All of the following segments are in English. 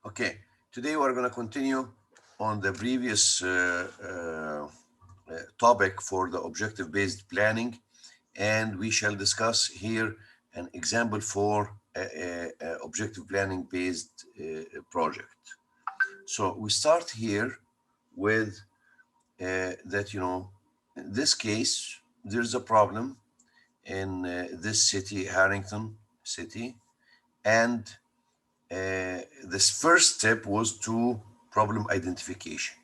Okay, today we're going to continue on the previous topic for the objective-based planning, and we shall discuss here an example for objective planning-based project. So we start here with in this case, there's a problem in this city, Harrington City, and this first step was to problem identification.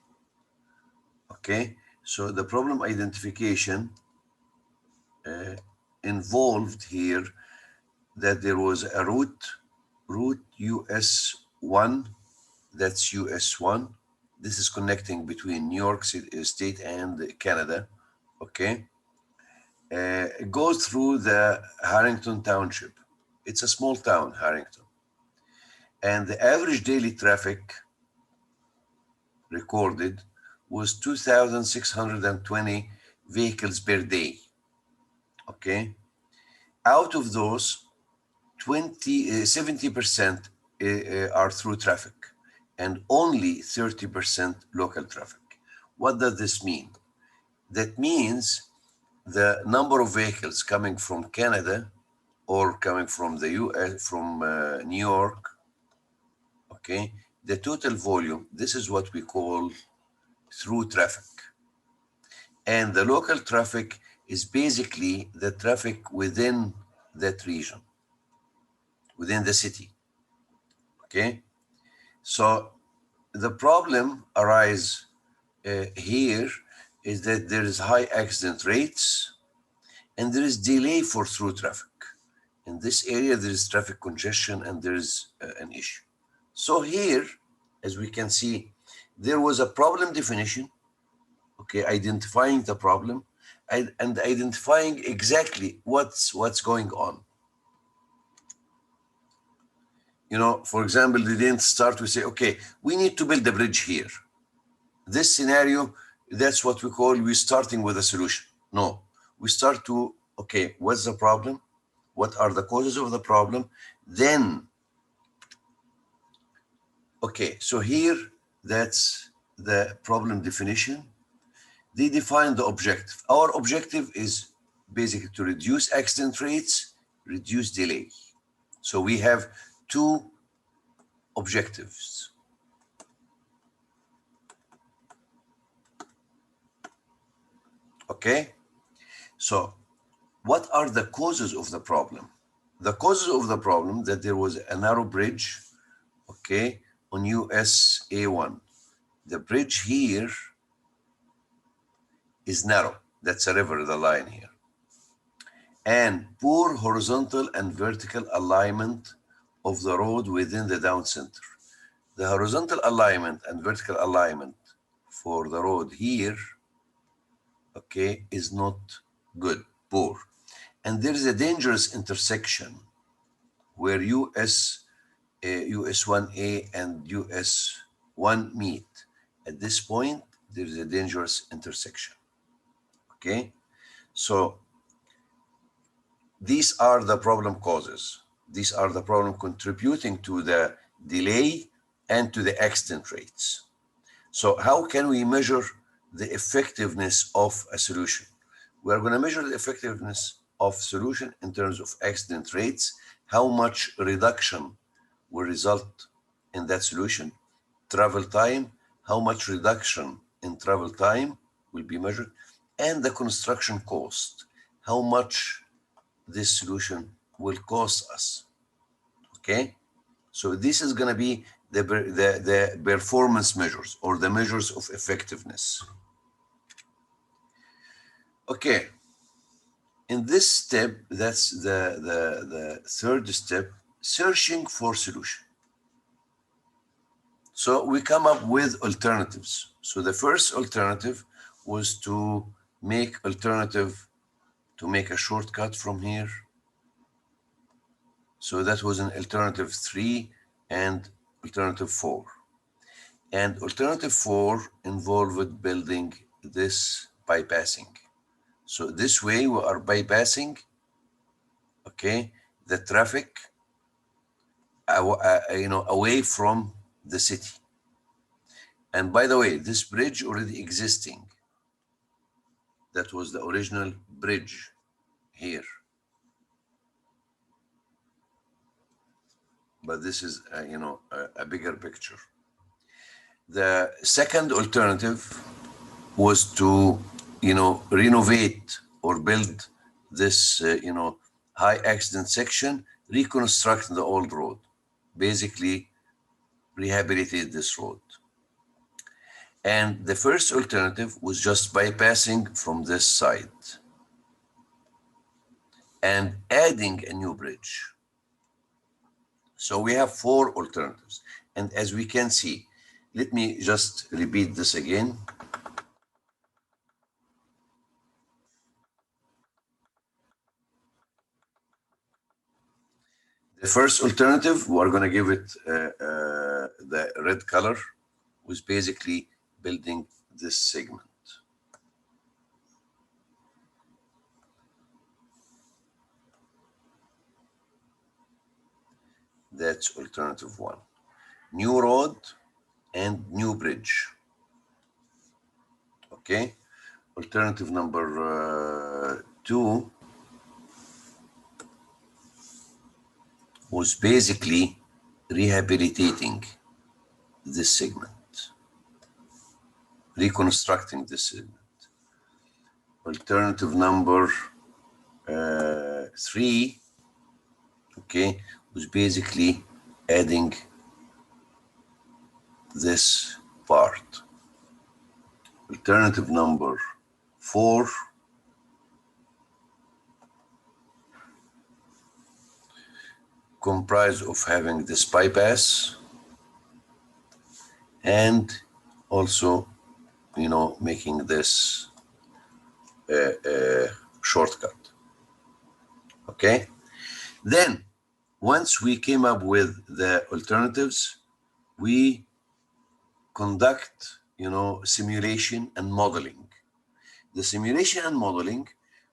Okay, so the problem identification involved here that there was a route US1, that's US1. This is connecting between New York State and Canada. Okay, it goes through the Harrington Township. It's a small town, Harrington, and the average daily traffic recorded was 2,620 vehicles per day. Okay, out of those, 70% are through traffic and only 30% local traffic. What does this mean? That means the number of vehicles coming from Canada or coming from the US, from New York, okay, the total volume, this is what we call through traffic. And the local traffic is basically the traffic within that region, within the city, okay? So the problem arises here is that there is high accident rates and there is delay for through traffic. In this area, there is traffic congestion and there is an issue. So here, as we can see, there was a problem definition, okay, identifying the problem and identifying exactly what's going on. You know, for example, they didn't start with say, okay, we need to build a bridge here. This scenario, that's what we call we're starting with a solution. No, we start to, okay, what's the problem? What are the causes of the problem? Then, okay, so here, that's the problem definition. They define the objective. Our objective is basically to reduce accident rates, reduce delay. So we have two objectives. Okay, so what are the causes of the problem? The causes of the problem that there was a narrow bridge, okay, on US A1. The bridge here is narrow. That's a river, the line here. And poor horizontal and vertical alignment of the road within the down center. The horizontal alignment and vertical alignment for the road here, okay, is not good, poor. And there is a dangerous intersection where US1A and US1 meet. At this point, there is a dangerous intersection, okay? So these are the problem causes. These are the problem contributing to the delay and to the accident rates. So how can we measure the effectiveness of a solution? We're going to measure the effectiveness of solution in terms of accident rates, how much reduction will result in that solution, travel time, how much reduction in travel time will be measured, and the construction cost, how much this solution will cost us, okay? So this is going to be the performance measures or the measures of effectiveness. Okay, in this step, that's the third step, searching for solution. So we come up with alternatives. So the first alternative was to make a shortcut from here. So that was an alternative 3 and alternative 4. And alternative 4 involved building this bypassing. So this way we are bypassing, okay, the traffic, away from the city. And by the way, this bridge already existing. That was the original bridge here. But this is, a bigger picture. The second alternative was to, renovate or build this, high accident section, reconstruct the old road, basically rehabilitate this road. And the first alternative was just bypassing from this side and adding a new bridge. So we have 4 alternatives. And as we can see, let me just repeat this again. The first alternative, we're going to give it the red color, was basically building this segment. That's alternative 1. New road and new bridge. Okay. Alternative number 2 was basically rehabilitating this segment, reconstructing this segment. Alternative number 3, okay, was basically adding this part. Alternative number 4 comprised of having this bypass and also, making this shortcut. Okay. Then once we came up with the alternatives, we conduct, simulation and modeling. The simulation and modeling,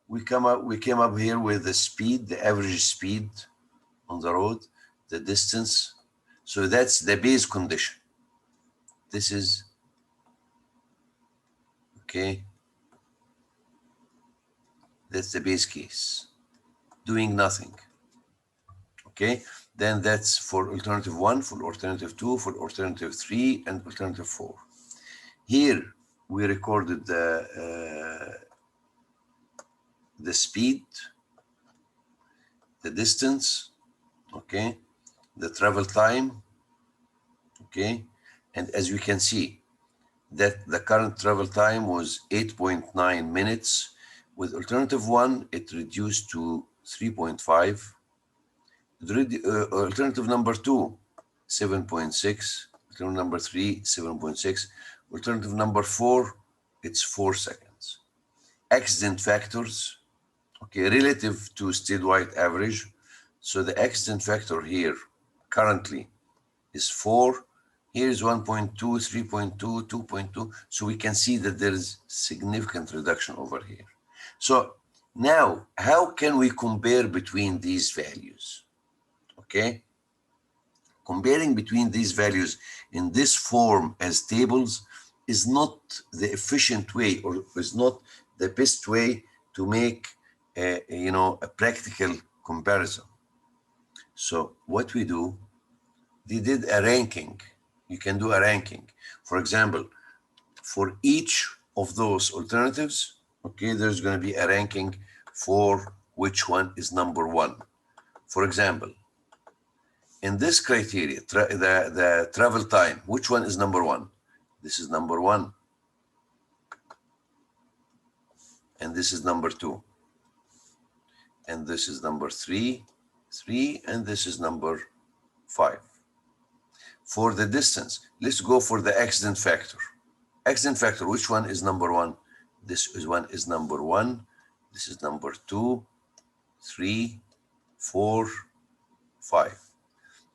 we came up here with the speed, the average speed on the road, the distance. So that's the base condition. This is, okay, that's the base case, doing nothing. Okay, then that's for alternative 1, for alternative 2, for alternative 3, and alternative 4. Here we recorded the speed, the distance, okay, the travel time, okay, and as we can see that the current travel time was 8.9 minutes. With alternative 1, it reduced to 3.5. Alternative number 2, 7.6. Alternative number 3, 7.6. Alternative number 4, it's 4 seconds. Accident factors, okay, relative to statewide average. So the accident factor here currently is 4. Here is 1.2, 3.2, 2.2. So we can see that there is significant reduction over here. So now, how can we compare between these values? Okay, comparing between these values in this form as tables is not the efficient way, or is not the best way to make a practical comparison. So what we do, they did a ranking. You can do a ranking. For example, for each of those alternatives, okay, there's going to be a ranking for which one is number 1. For example, in this criteria, the travel time, which one is number 1? This is number 1. And this is number 2. And this is number 3, and this is number 5. For the distance, let's go for the accident factor. Accident factor, which one is number 1? This one is number 1. This is number 2, 3, 4, 5.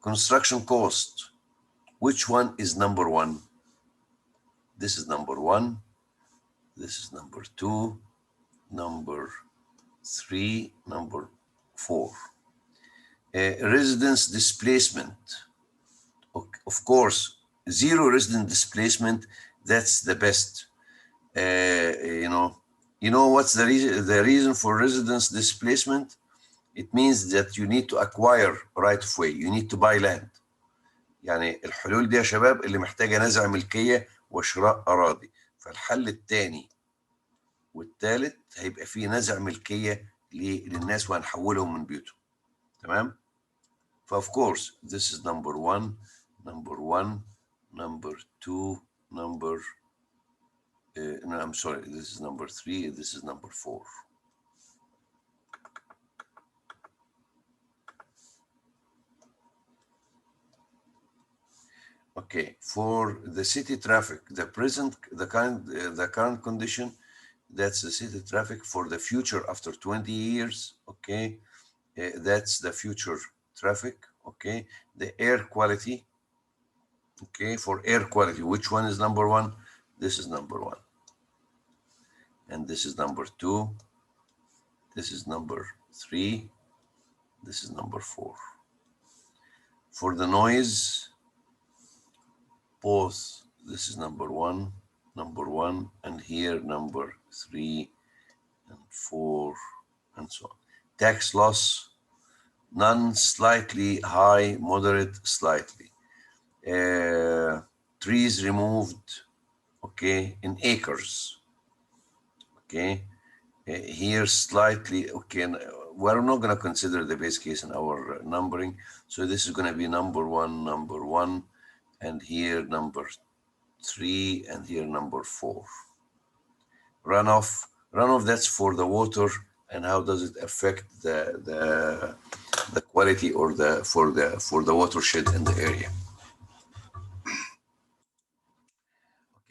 Construction cost, which one is number 1? This is number 1. This is number 2, number 3, number 4. Residence displacement. Of course, zero resident displacement, that's the best. You know what's the reason for residence displacement? It means that you need to acquire right of way, you need to buy land. يعني الحلول دي يا شباب اللي محتاجة نزع ملكية وشراء أراضي. فالحل الثاني والثالث هيبقى فيه نزع ملكية للناس وهنحولهم من بيوتهم. تمام؟ فof course this is number one, number two, no, I'm sorry, this is number three, this is number four. Okay, for the city traffic, the current condition, that's the city traffic for the future after 20 years. Okay, that's the future traffic. Okay, the air quality. Okay, for air quality, which one is number one? This is number one, and this is number two. This is number three. This is number four. For the noise, both, this is number one, and here number three and four, and so on. Tax loss, none, slightly, high, moderate, slightly. Trees removed, okay, in acres. Okay, here slightly, okay, we're not going to consider the base case in our numbering. So this is going to be number one, and here number three, and here number four. Runoff, that's for the water, and how does it affect the quality or for the watershed in the area.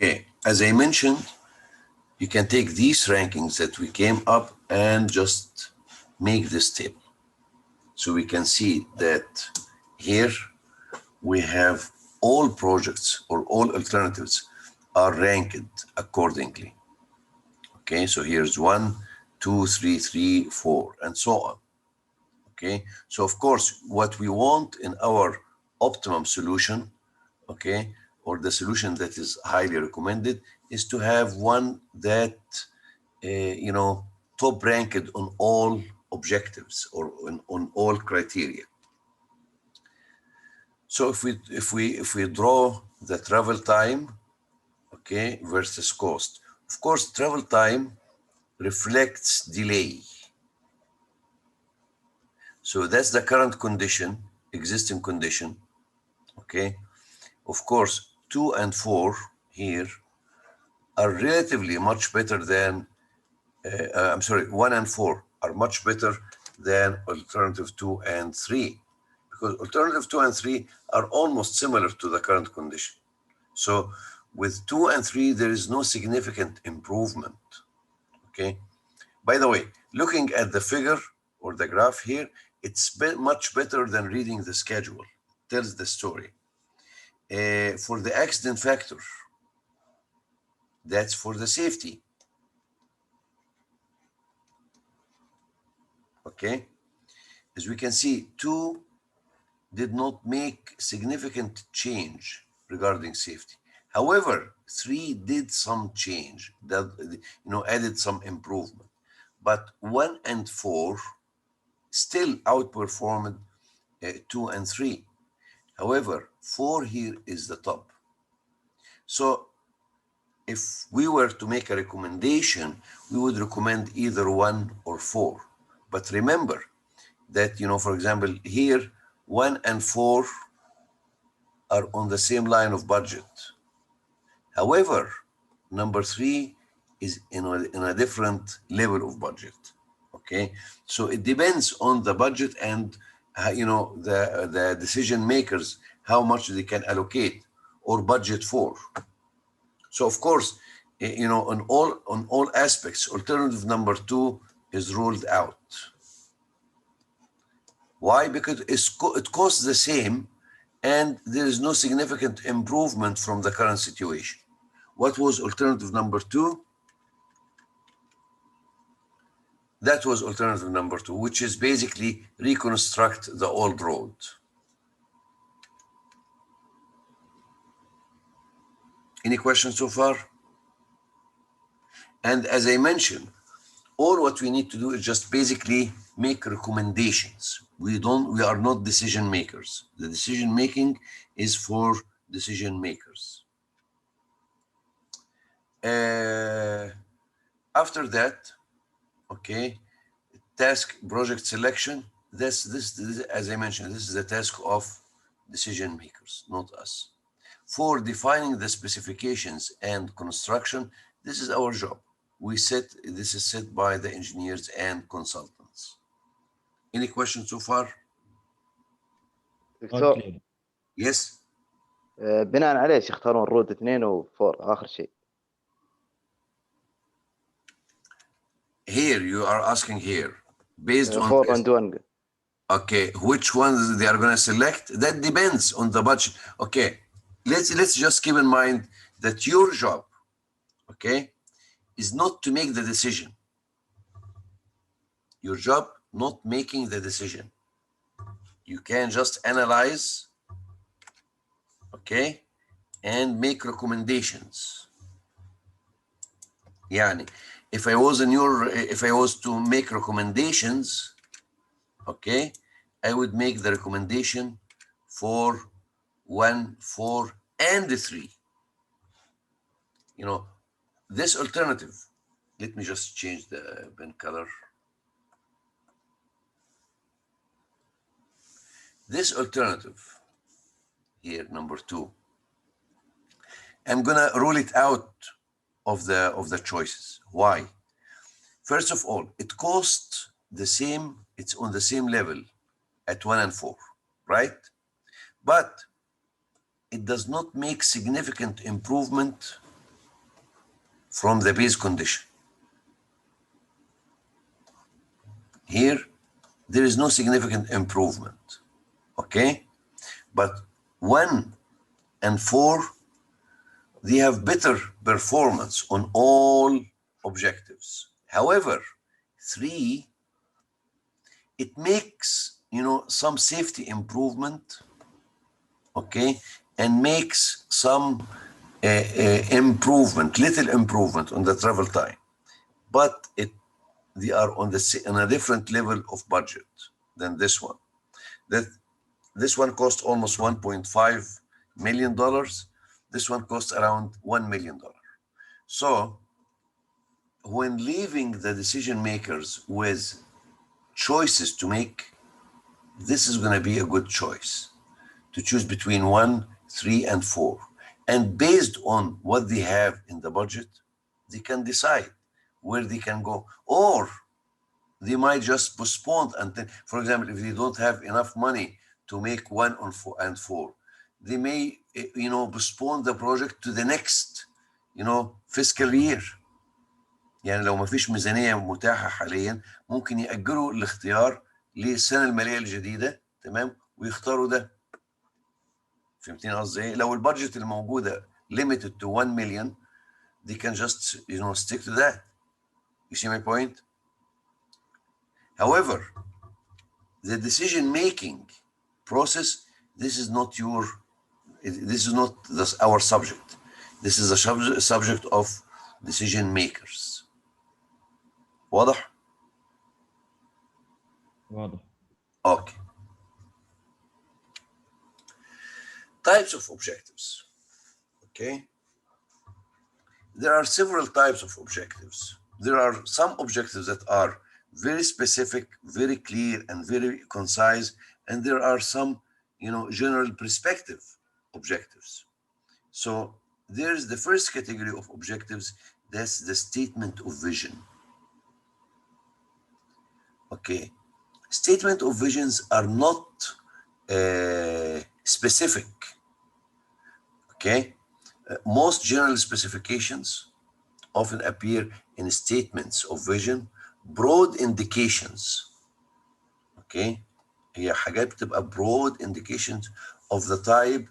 Okay, as I mentioned, you can take these rankings that we came up and just make this table. So we can see that here we have all projects or all alternatives are ranked accordingly. Okay, so here's 1, 2, 3, 3, 4, and so on. Okay, so of course, what we want in our optimum solution, okay, or the solution that is highly recommended, is to have one that, top ranked on all objectives or on all criteria. So if we draw the travel time, okay, versus cost, of course, travel time reflects delay. So that's the current condition, existing condition, okay. Of course, 2 and 4 here are relatively much better than, 1 and 4 are much better than alternative 2 and 3, because alternative 2 and 3 are almost similar to the current condition. So with 2 and 3, there is no significant improvement, okay? By the way, looking at the figure or the graph here, it's much better than reading the schedule. It tells the story. For the accident factor, that's for the safety. Okay, as we can see, 2 did not make significant change regarding safety. However, 3 did some change, that added some improvement. But 1 and 4 still outperformed 2 and 3. However, 4 here is the top. So if we were to make a recommendation, we would recommend either 1 or 4. But remember that, for example, here, 1 and 4 are on the same line of budget. However, number 3 is in a different level of budget, okay? So it depends on the budget and, the decision makers, how much they can allocate or budget for. So of course, on all aspects, alternative number 2 is ruled out. Why? Because it costs the same and there is no significant improvement from the current situation. What was alternative number 2? That was alternative number 2, which is basically reconstruct the old road. Any questions so far? And as I mentioned, all what we need to do is just basically make recommendations. We are not decision makers. The decision making is for decision makers. After that, okay, task project selection. This, as I mentioned, this is the task of decision makers, not us. For defining the specifications and construction, this is our job. This is set by the engineers and consultants. Any questions so far? All دكتور clear. Yes. بناء عليه ايش يختارون رود 2 و4 اخر شيء؟ Here you are asking here based on 4 this. and 1. Okay, which ones they are going to select? That depends on the budget. Okay, let's just keep in mind that your job, okay, is not to make the decision. Your job not making the decision. You can just analyze, okay, and make recommendations. Yani, if I was to make recommendations, okay, I would make the recommendation for 1, 4, and 3. You know, this alternative, let me just change the pen color. This alternative here, number 2, I'm gonna rule it out of the choices. Why? First of all, it costs the same, it's on the same level at 1 and 4, right? But it does not make significant improvement from the base condition. Here, there is no significant improvement, okay? But 1 and 4, they have better performance on all objectives. However, 3, it makes, some safety improvement, okay? And makes some improvement, little improvement on the travel time. But they are on a different level of budget than this one. This one cost almost $1.5 million. This one costs around $1 million. So when leaving the decision makers with choices to make, this is going to be a good choice to choose between 1, 3, and 4. And based on what they have in the budget, they can decide where they can go. Or they might just postpone until, for example, if they don't have enough money to make 1 and 4, they may, postpone the project to the next, fiscal year. يعني لو ما فيش ميزانية متاحة حاليا ممكن يأجلوا الاختيار للسنة المالية الجديدة، تمام، ويختاروا ده. فهمتين قصدي ايه؟ لو البادجت الموجودة limited to 1 million, they can just, stick to that. You see my point? However, the decision-making process, this is not our subject. This is a subject of decision makers. واضح؟ واضح. Okay. Types of objectives. Okay. There are several types of objectives. There are some objectives that are very specific, very clear, and very concise, and there are some, general perspective objectives. So there's the first category of objectives, that's the statement of vision. Okay, statement of visions are not specific. Okay, most general specifications often appear in statements of vision, broad indications. Okay, هي حاجات بتبقى broad indications of the type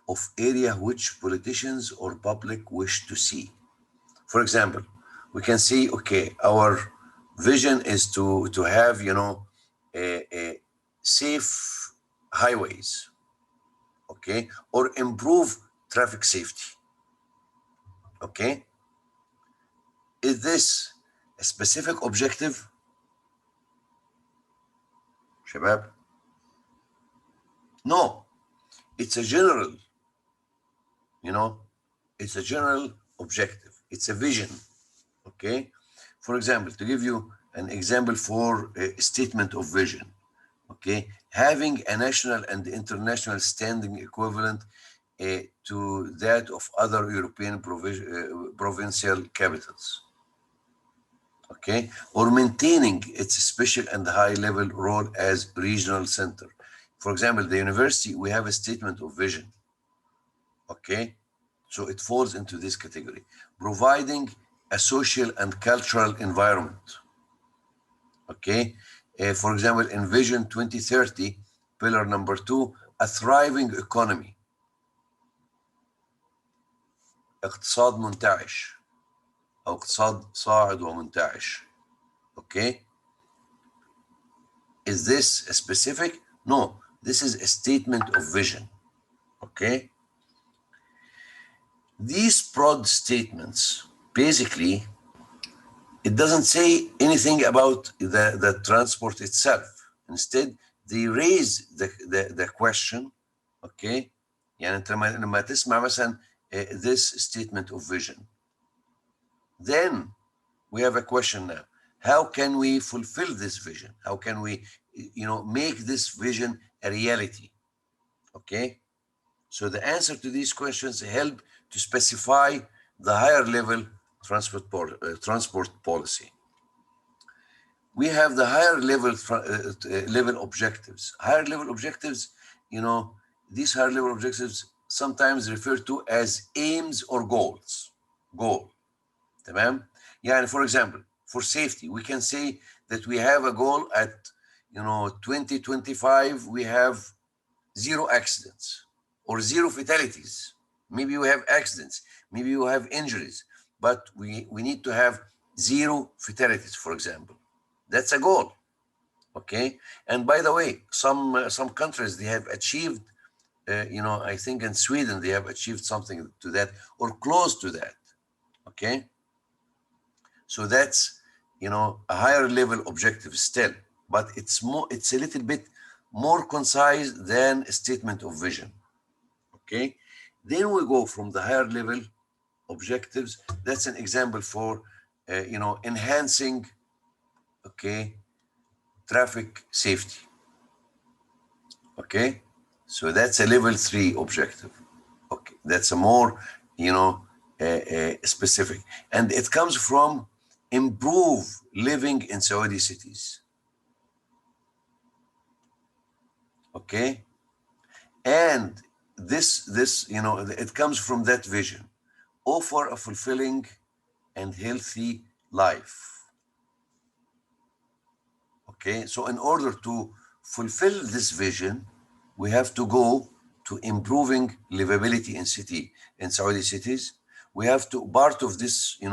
of area which politicians or public wish to see. For example, we can see, okay, our vision is to have, a safe highways, okay, or improve traffic safety. Okay, is this a specific objective, شباب? No, it's a general, you know, it's a general objective. It's a vision. Okay, for example, to give you an example for a statement of vision, okay, having a national and international standing equivalent to that of other European provincial capitals, okay, or maintaining its special and high level role as regional center. For example, the university, we have a statement of vision, okay, so it falls into this category. Providing a social and cultural environment, okay. For example, in Vision 2030, pillar number 2, a thriving economy, اقتصاد منتعش أو اقتصاد صاعد ومنتعش. Okay, is this specific? No, this is a statement of vision. Okay, these broad statements, basically, it doesn't say anything about the transport itself. Instead, they raise the question. Okay, يعني انت لما تسمع مثلا this statement of vision, then we have a question now. How can we fulfill this vision? How can we, make this vision a reality? Okay, so the answer to these questions help to specify the higher level transport policy. We have the higher level objectives. Higher level objectives, these higher level objectives sometimes referred to as aims or goals. Goal. تمام؟ يعني for example, for safety, we can say that we have a goal at 2025, we have 0 accidents or 0 fatalities. Maybe we have accidents, maybe we have injuries, but we need to have 0 fatalities, for example. That's a goal. Okay, and by the way, some countries, they have achieved, I think in Sweden they have achieved something to that or close to that. Okay, so that's a higher level objective still, but it's a little bit more concise than a statement of vision. Okay, then we go from the higher level objectives. That's an example for enhancing, okay, traffic safety. Okay, so that's a level 3 objective. Okay, that's a more specific, and it comes from improve living in Saudi cities. Okay, and this it comes from that vision: offer a fulfilling and healthy life. Okay, so in order to fulfill this vision, we have to go to improving livability in Saudi cities. We have to, part of this, in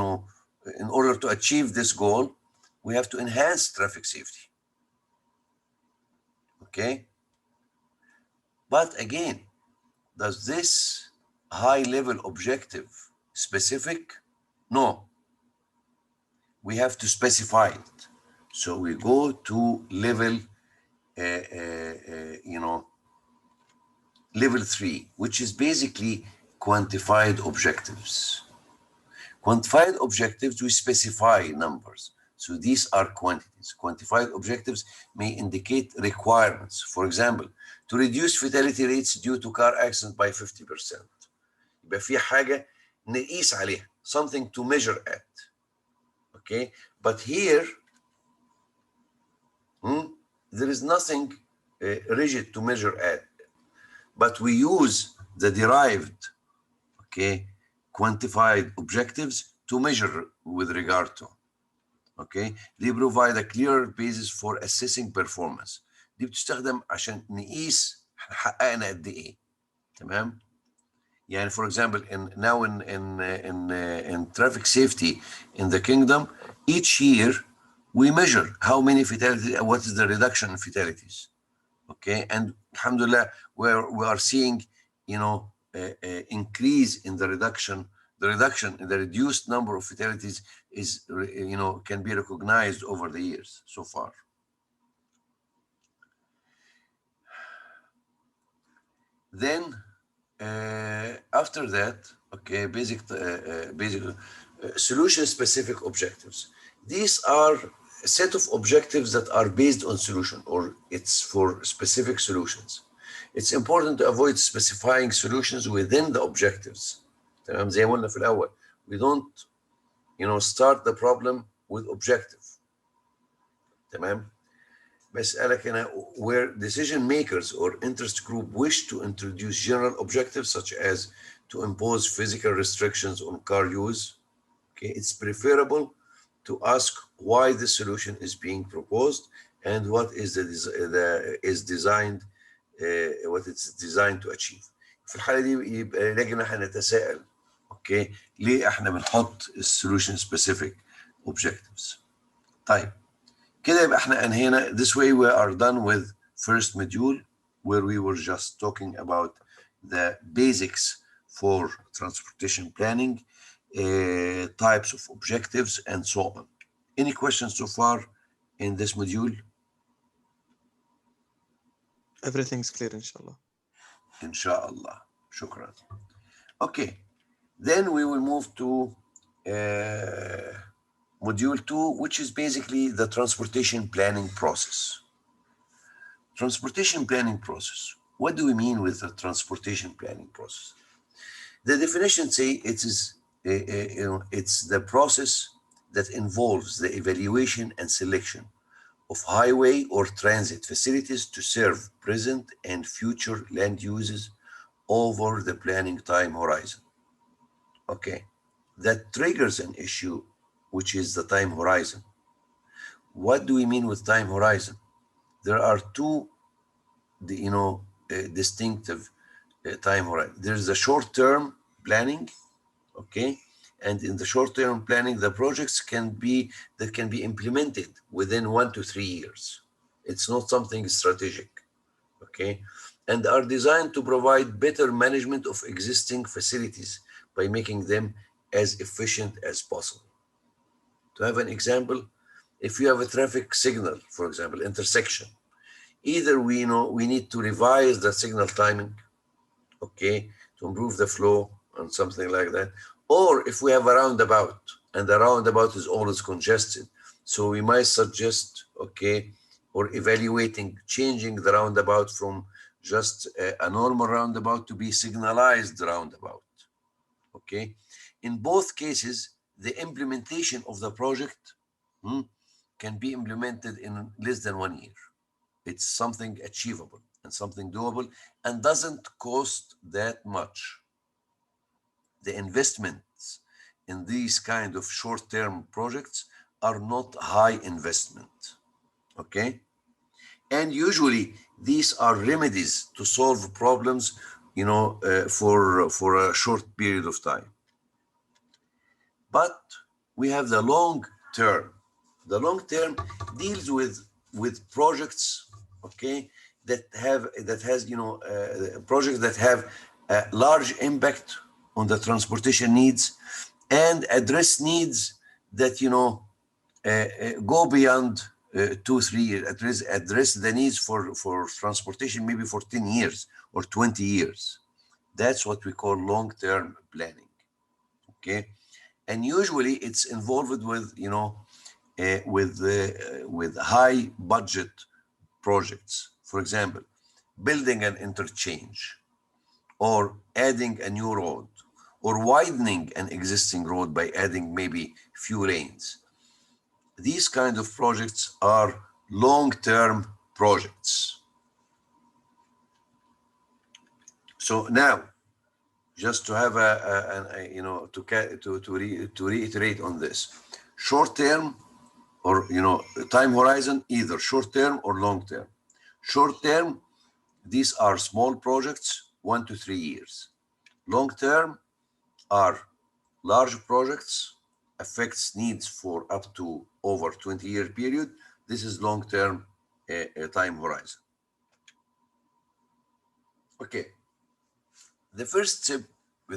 order to achieve this goal, we have to enhance traffic safety. Okay, but again, does this high level objective specific? No, we have to specify it. So we go to level, level 3, which is basically quantified objectives. Quantified objectives, we specify numbers. So these are quantities. Quantified objectives may indicate requirements. For example, to reduce fatality rates due to car accidents by 50%. يبقى في حاجة نقيس عليها, something to measure at. Okay, but here, there is nothing rigid to measure at, but we use the derived, okay, quantified objectives to measure with regard to. Okay, they provide a clear basis for assessing performance. دي بتستخدم عشان نقيس حققنا قد ايه. تمام؟ يعني for example, in traffic safety in the kingdom, each year we measure how many fatalities, what is the reduction in fatalities. Okay, and alhamdulillah, we are seeing increase in the reduction The reduction in the reduced number of fatalities is, can be recognized over the years so far. Then after that, okay, basic solution specific objectives. These are a set of objectives that are based on solution, or it's for specific solutions. It's important to avoid specifying solutions within the objectives. تمام زي ما قلنا في الأول. We don't start the problem with objective. تمام. بس قالك هنا where decision makers or interest group wish to introduce general objectives such as to impose physical restrictions on car use, okay, it's preferable to ask why the solution is being proposed and what is what it's designed to achieve. في الحالة دي يبقى لازم احنا نتساءل اوكي ليه احنا بنحط السولوشن specific objectives. طيب كده يبقى احنا انهينا. This way we are done with first module where we were just talking about the basics for transportation planning, types of objectives and so on. Any questions so far in this module? Everything's clear, inshallah. Inshallah. Shukran. Okay. Then we will move to module 2, which is basically the transportation planning process. Transportation planning process. What do we mean with the transportation planning process? The definition say it is, it's the process that involves the evaluation and selection of highway or transit facilities to serve present and future land uses over the planning time horizon. Okay, that triggers an issue, which is the time horizon. What do we mean with time horizon? There are two, distinctive time horizon. There's the short-term planning, okay, and in the short-term planning, the projects can be implemented within 1 to 3 years. It's not something strategic, okay, and are designed to provide better management of existing facilities by making them as efficient as possible. To have an example, if you have a traffic signal, for example, intersection, either we need to revise the signal timing, okay, to improve the flow and something like that, or if we have a roundabout and the roundabout is always congested, so we might suggest, okay, or evaluating changing the roundabout from just a normal roundabout to be signalized roundabout, okay. In both cases, the implementation of the project can be implemented in less than 1 year. It's something achievable and something doable and doesn't cost that much. The investments in these kind of short-term projects are not high investment, okay? And usually these are remedies to solve problems, for a short period of time. But we have the long term. The long term deals with projects, okay, projects that have a large impact on the transportation needs and address needs that go beyond 2-3 years. Address the needs for transportation maybe for 10 years or 20 years. That's what we call long-term planning, okay? And usually it's involved with high budget projects. For example, building an interchange, or adding a new road, or widening an existing road by adding maybe few lanes. These kind of projects are long-term projects. So now, just to have to reiterate on this, short-term or time horizon, either short-term or long-term. Short-term, these are small projects, 1 to 3 years. Long-term are large projects, affects needs for up to over 20-year period. This is long-term time horizon. Okay. The first step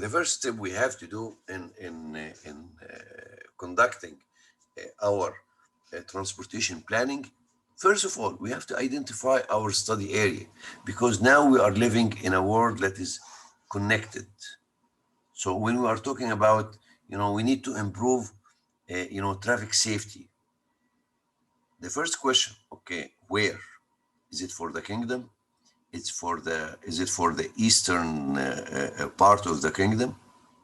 the first step we have to do in conducting our transportation planning, first of all, we have to identify our study area, because now we are living in a world that is connected. So when we are talking about, we need to improve, traffic safety. The first question, okay, where? Is it for the kingdom? Is it for the eastern part of the kingdom,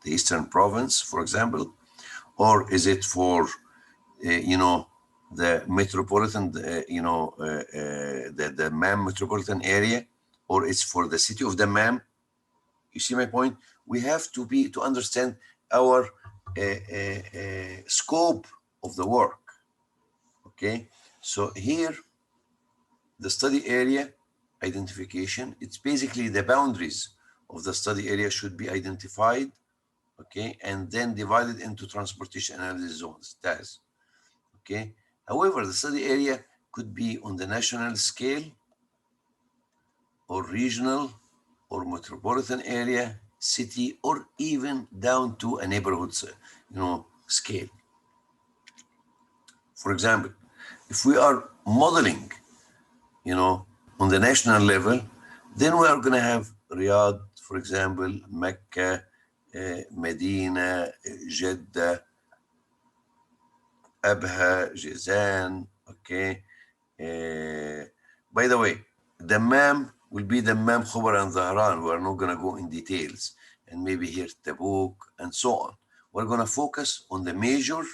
the eastern province, for example? Or is it for, the metropolitan, the Dammam metropolitan area? Or it's for the city of Dammam? You see my point? We have to understand our scope of the work. Okay, so here the study area identification, it's basically the boundaries of the study area should be identified, okay, and then divided into transportation analysis zones, TAS. Okay, however, the study area could be on the national scale or regional or metropolitan area, city, or even down to a neighborhood, scale. For example, if we are modeling, on the national level, then we are going to have Riyadh, for example, Mecca, Medina, Jeddah, Abha, Jizan, okay. By the way, Dammam will be Dammam, Khobar, and Zahran. We are not going to go in details, and maybe here Tabuk and so on. We're going to focus on the major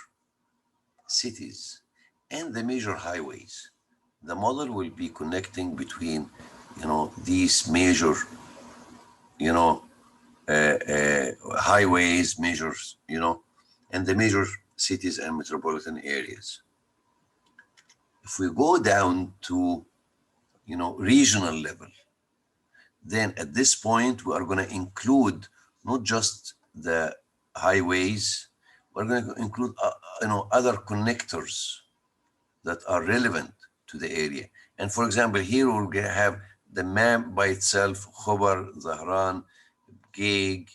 cities and the major highways. The model will be connecting between, these major, highways, measures, and the major cities and metropolitan areas. If we go down to, regional level, then at this point we are going to include not just the highways, we're going to include, other connectors that are relevant to the area. And for example, here we're going to have the map by itself, Khobar, Zahran, Gig,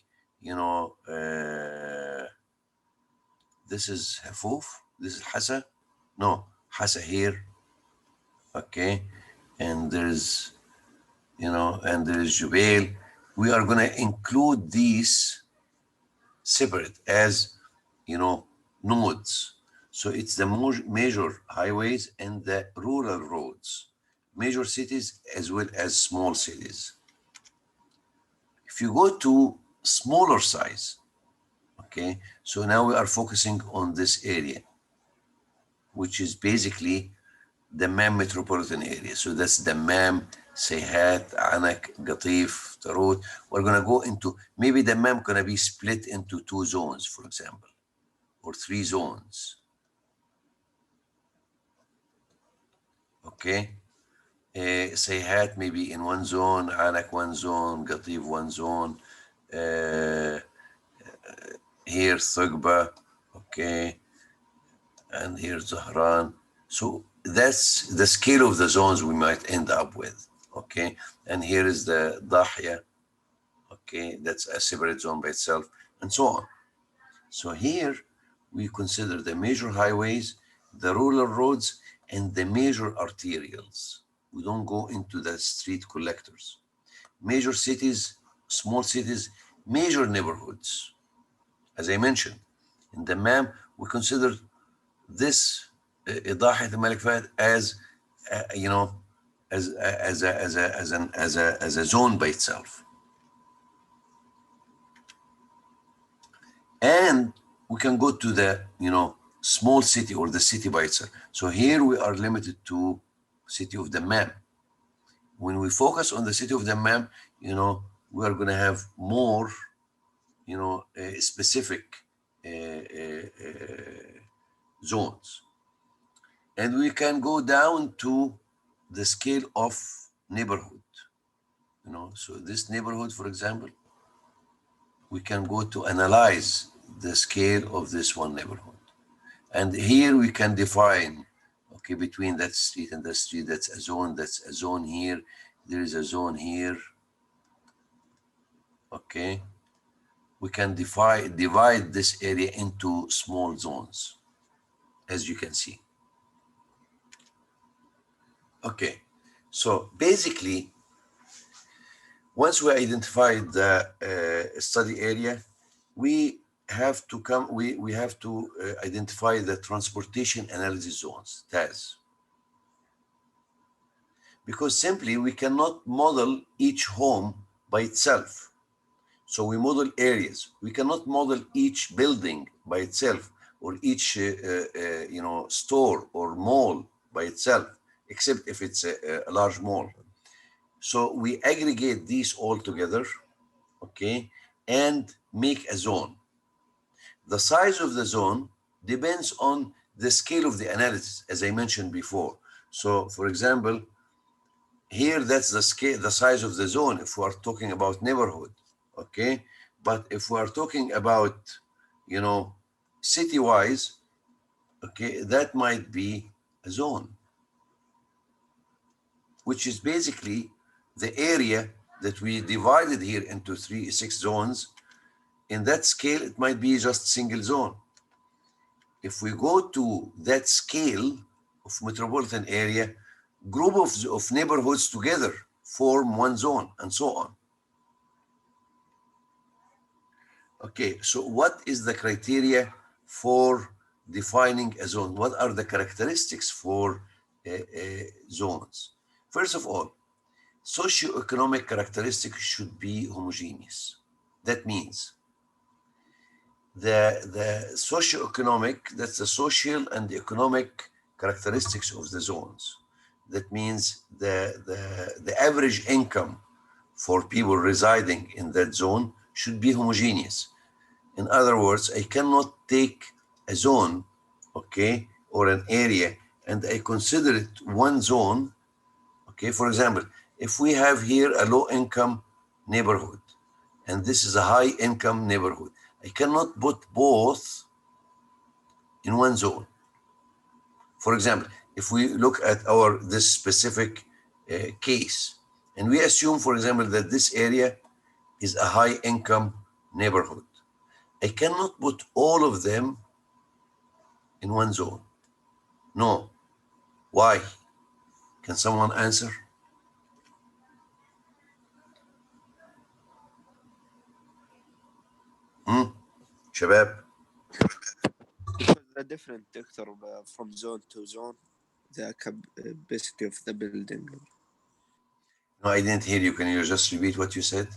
this is Hafuf, this is Hassa. No, Hassa here, okay. And there's, and there's Jubail. We are going to include these separate as, nodes. So it's the major highways and the rural roads, major cities as well as small cities. If you go to smaller size, okay, so now we are focusing on this area, which is basically the Dammam metropolitan area. So that's Dammam, Sayhat, Anak, Qatif, Tarot. We're going to go into, maybe Dammam going to be split into 2 zones, for example, or 3 zones. Okay, Sayhat maybe in 1 zone, Anak 1 zone, Qatif 1 zone, here Thugba, okay, and here Zahran. So that's the scale of the zones we might end up with, okay. And here is the Dahya, okay, that's a separate zone by itself, and so on. So here we consider the major highways, the rural roads, and the major arterials. We don't go into the street collectors. Major cities, small cities, major neighborhoods. As I mentioned, in the map, we consider this Idahat al-Malik Fahd as, as a zone by itself. And we can go to the, small city or the city by itself. So here we are limited to city of Dammam. When we focus on the city of Dammam, we are going to have more, specific zones. And we can go down to the scale of neighborhood. So this neighborhood, for example, we can go to analyze the scale of this one neighborhood. And here we can define, okay, between that street and that street, that's a zone here, there is a zone here, okay. we can divide this area into small zones, as you can see. Okay, so basically, once we identified the study area, we have to identify the transportation analysis zones, TAZ. Because simply we cannot model each home by itself. So we model areas. We cannot model each building by itself, or each store or mall by itself, except if it's a large mall. So we aggregate these all together, okay, and make a zone. The size of the zone depends on the scale of the analysis, as I mentioned before. So for example, here that's the scale, the size of the zone if we are talking about neighborhood, okay? But if we are talking about, city-wise, okay, that might be a zone, which is basically the area that we divided here into 6 zones. In that scale, it might be just single zone. If we go to that scale of metropolitan area, group of neighborhoods together form one zone, and so on. Okay, so what is the criteria for defining a zone? What are the characteristics for zones? First of all, socioeconomic characteristics should be homogeneous. That means the socioeconomic, that's the social and the economic characteristics of the zones. That means the average income for people residing in that zone should be homogeneous. In other words, I cannot take a zone, okay, or an area, and I consider it one zone, okay? For example, if we have here a low-income neighborhood, and this is a high-income neighborhood, I cannot put both in one zone. For example, if we look at this specific case, and we assume, for example, that this area is a high-income neighborhood, I cannot put all of them in one zone. No. Why? Can someone answer? Shabab? Because they're different, Doctor, from zone to zone, the capacity of the building. No, I didn't hear you. Can you just repeat what you said?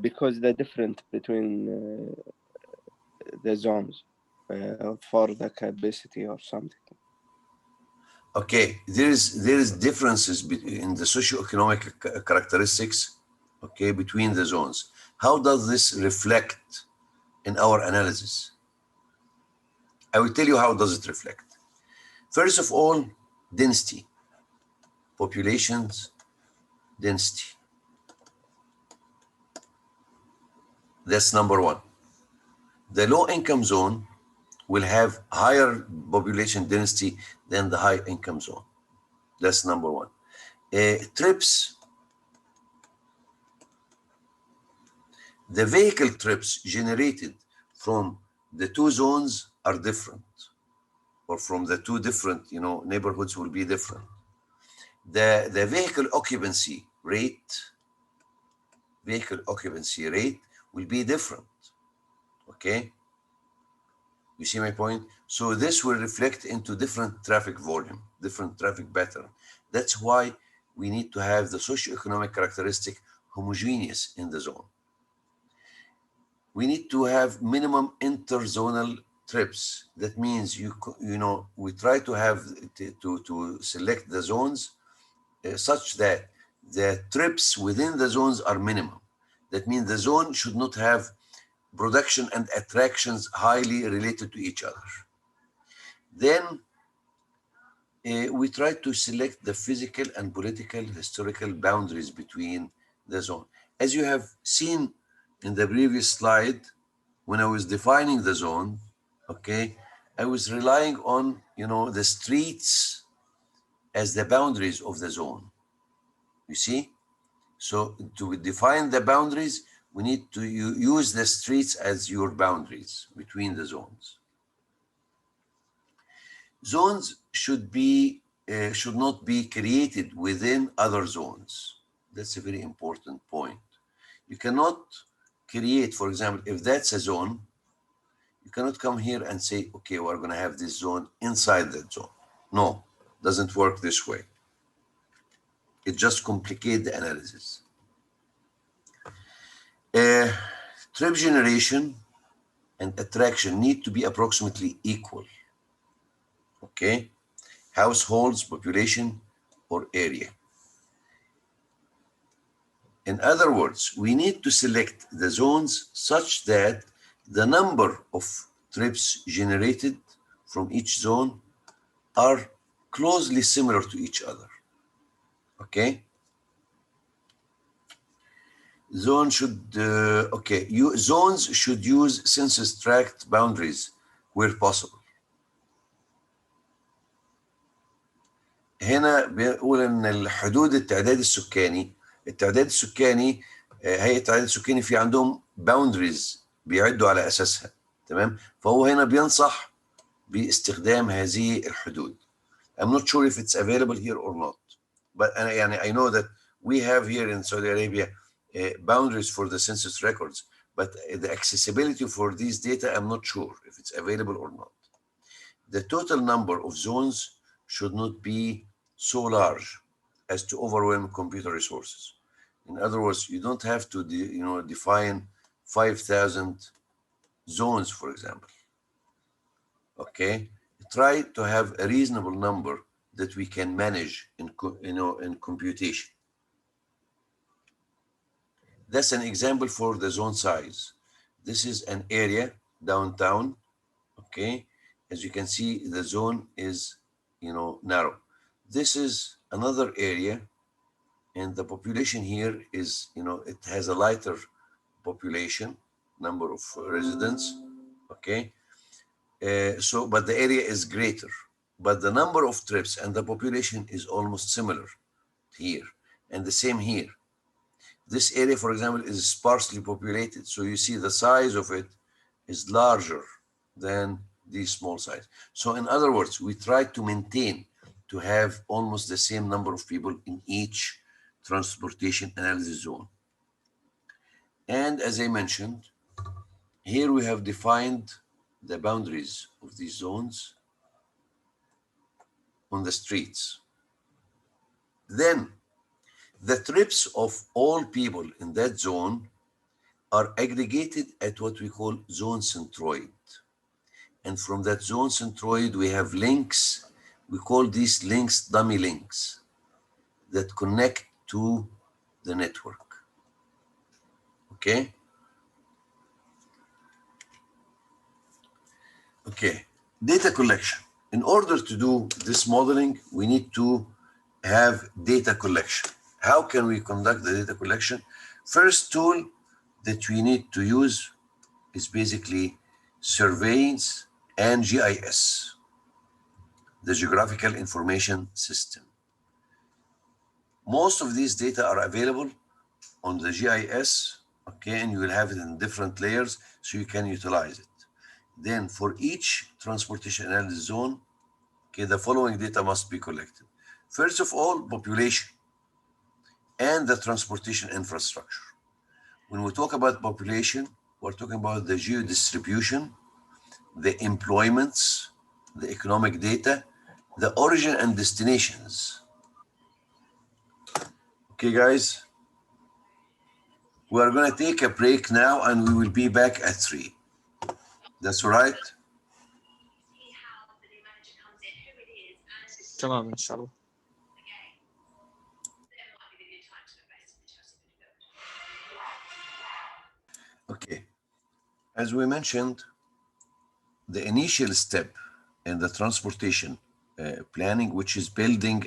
Because they're different between the zones for the capacity or something. Okay, there is differences in the socioeconomic characteristics, okay, between the zones. How does this reflect in our analysis? I will tell you how does it reflect. First of all, density, populations, density. That's number one. The low-income zone will have higher population density than the high-income zone. That's number one. Trips, the vehicle trips generated from the two zones are different, or from the two different, neighborhoods will be different. The vehicle occupancy rate will be different, okay? You see my point? So this will reflect into different traffic volume, different traffic pattern. That's why we need to have the socioeconomic characteristic homogeneous in the zone. We need to have minimum interzonal trips. That means we try to have to select the zones such that the trips within the zones are minimum. That means the zone should not have production and attractions highly related to each other. Then we try to select the physical and political historical boundaries between the zone. As you have seen in the previous slide, when I was defining the zone, okay, I was relying on, the streets as the boundaries of the zone. You see, So to define the boundaries, we need to use the streets as your boundaries between the zones. Zones should not be created within other zones. That's a very important point. You cannot create, for example, if that's a zone, you cannot come here and say, okay, we're going to have this zone inside that zone. No, doesn't work this way. It just complicates the analysis. Trip generation and attraction need to be approximately equal. Okay, households, population, or area. In other words, we need to select the zones such that the number of trips generated from each zone are closely similar to each other. Okay. Zones should use census tract boundaries where possible. هنا بيقول ان الحدود التعداد السكاني هيئة التعداد السكاني في عندهم باوندريز بيعدوا على اساسها، تمام؟ فهو هنا بينصح باستخدام هذه الحدود. I'm not sure if it's available here or not, but I know that we have here in Saudi Arabia boundaries for the census records, but the accessibility for these data, I'm not sure if it's available or not. The total number of zones should not be so large as to overwhelm computer resources. In other words, you don't have to define 5,000 zones, for example. Okay, try to have a reasonable number that we can manage in computation. That's an example for the zone size. This is an area downtown. Okay, as you can see, the zone is narrow. This is another area, and the population here is it has a lighter population number of residents. Okay, but the area is greater, but the number of trips and the population is almost similar here, and the same here. This area, for example, is sparsely populated, so you see the size of it is larger than these small size. So in other words, we try to maintain to have almost the same number of people in each transportation analysis zone. And as I mentioned, here we have defined the boundaries of these zones on the streets. Then the trips of all people in that zone are aggregated at what we call zone centroid. And from that zone centroid, we have links. We call these links dummy links that connect to the network. Okay? Okay, data collection. In order to do this modeling, we need to have data collection. How can we conduct the data collection? First tool that we need to use is basically surveillance and GIS, the Geographical Information System. Most of these data are available on the GIS, okay, and you will have it in different layers so you can utilize it. Then for each transportation analysis zone, okay, the following data must be collected. First of all, population and the transportation infrastructure. When we talk about population, we're talking about the geodistribution, the employments, the economic data, the origin and destinations. Okay, guys, we are going to take a break now and we will be back at 3. That's all right? تمام إن شاء الله. Okay. As we mentioned, the initial step in the transportation planning, which is building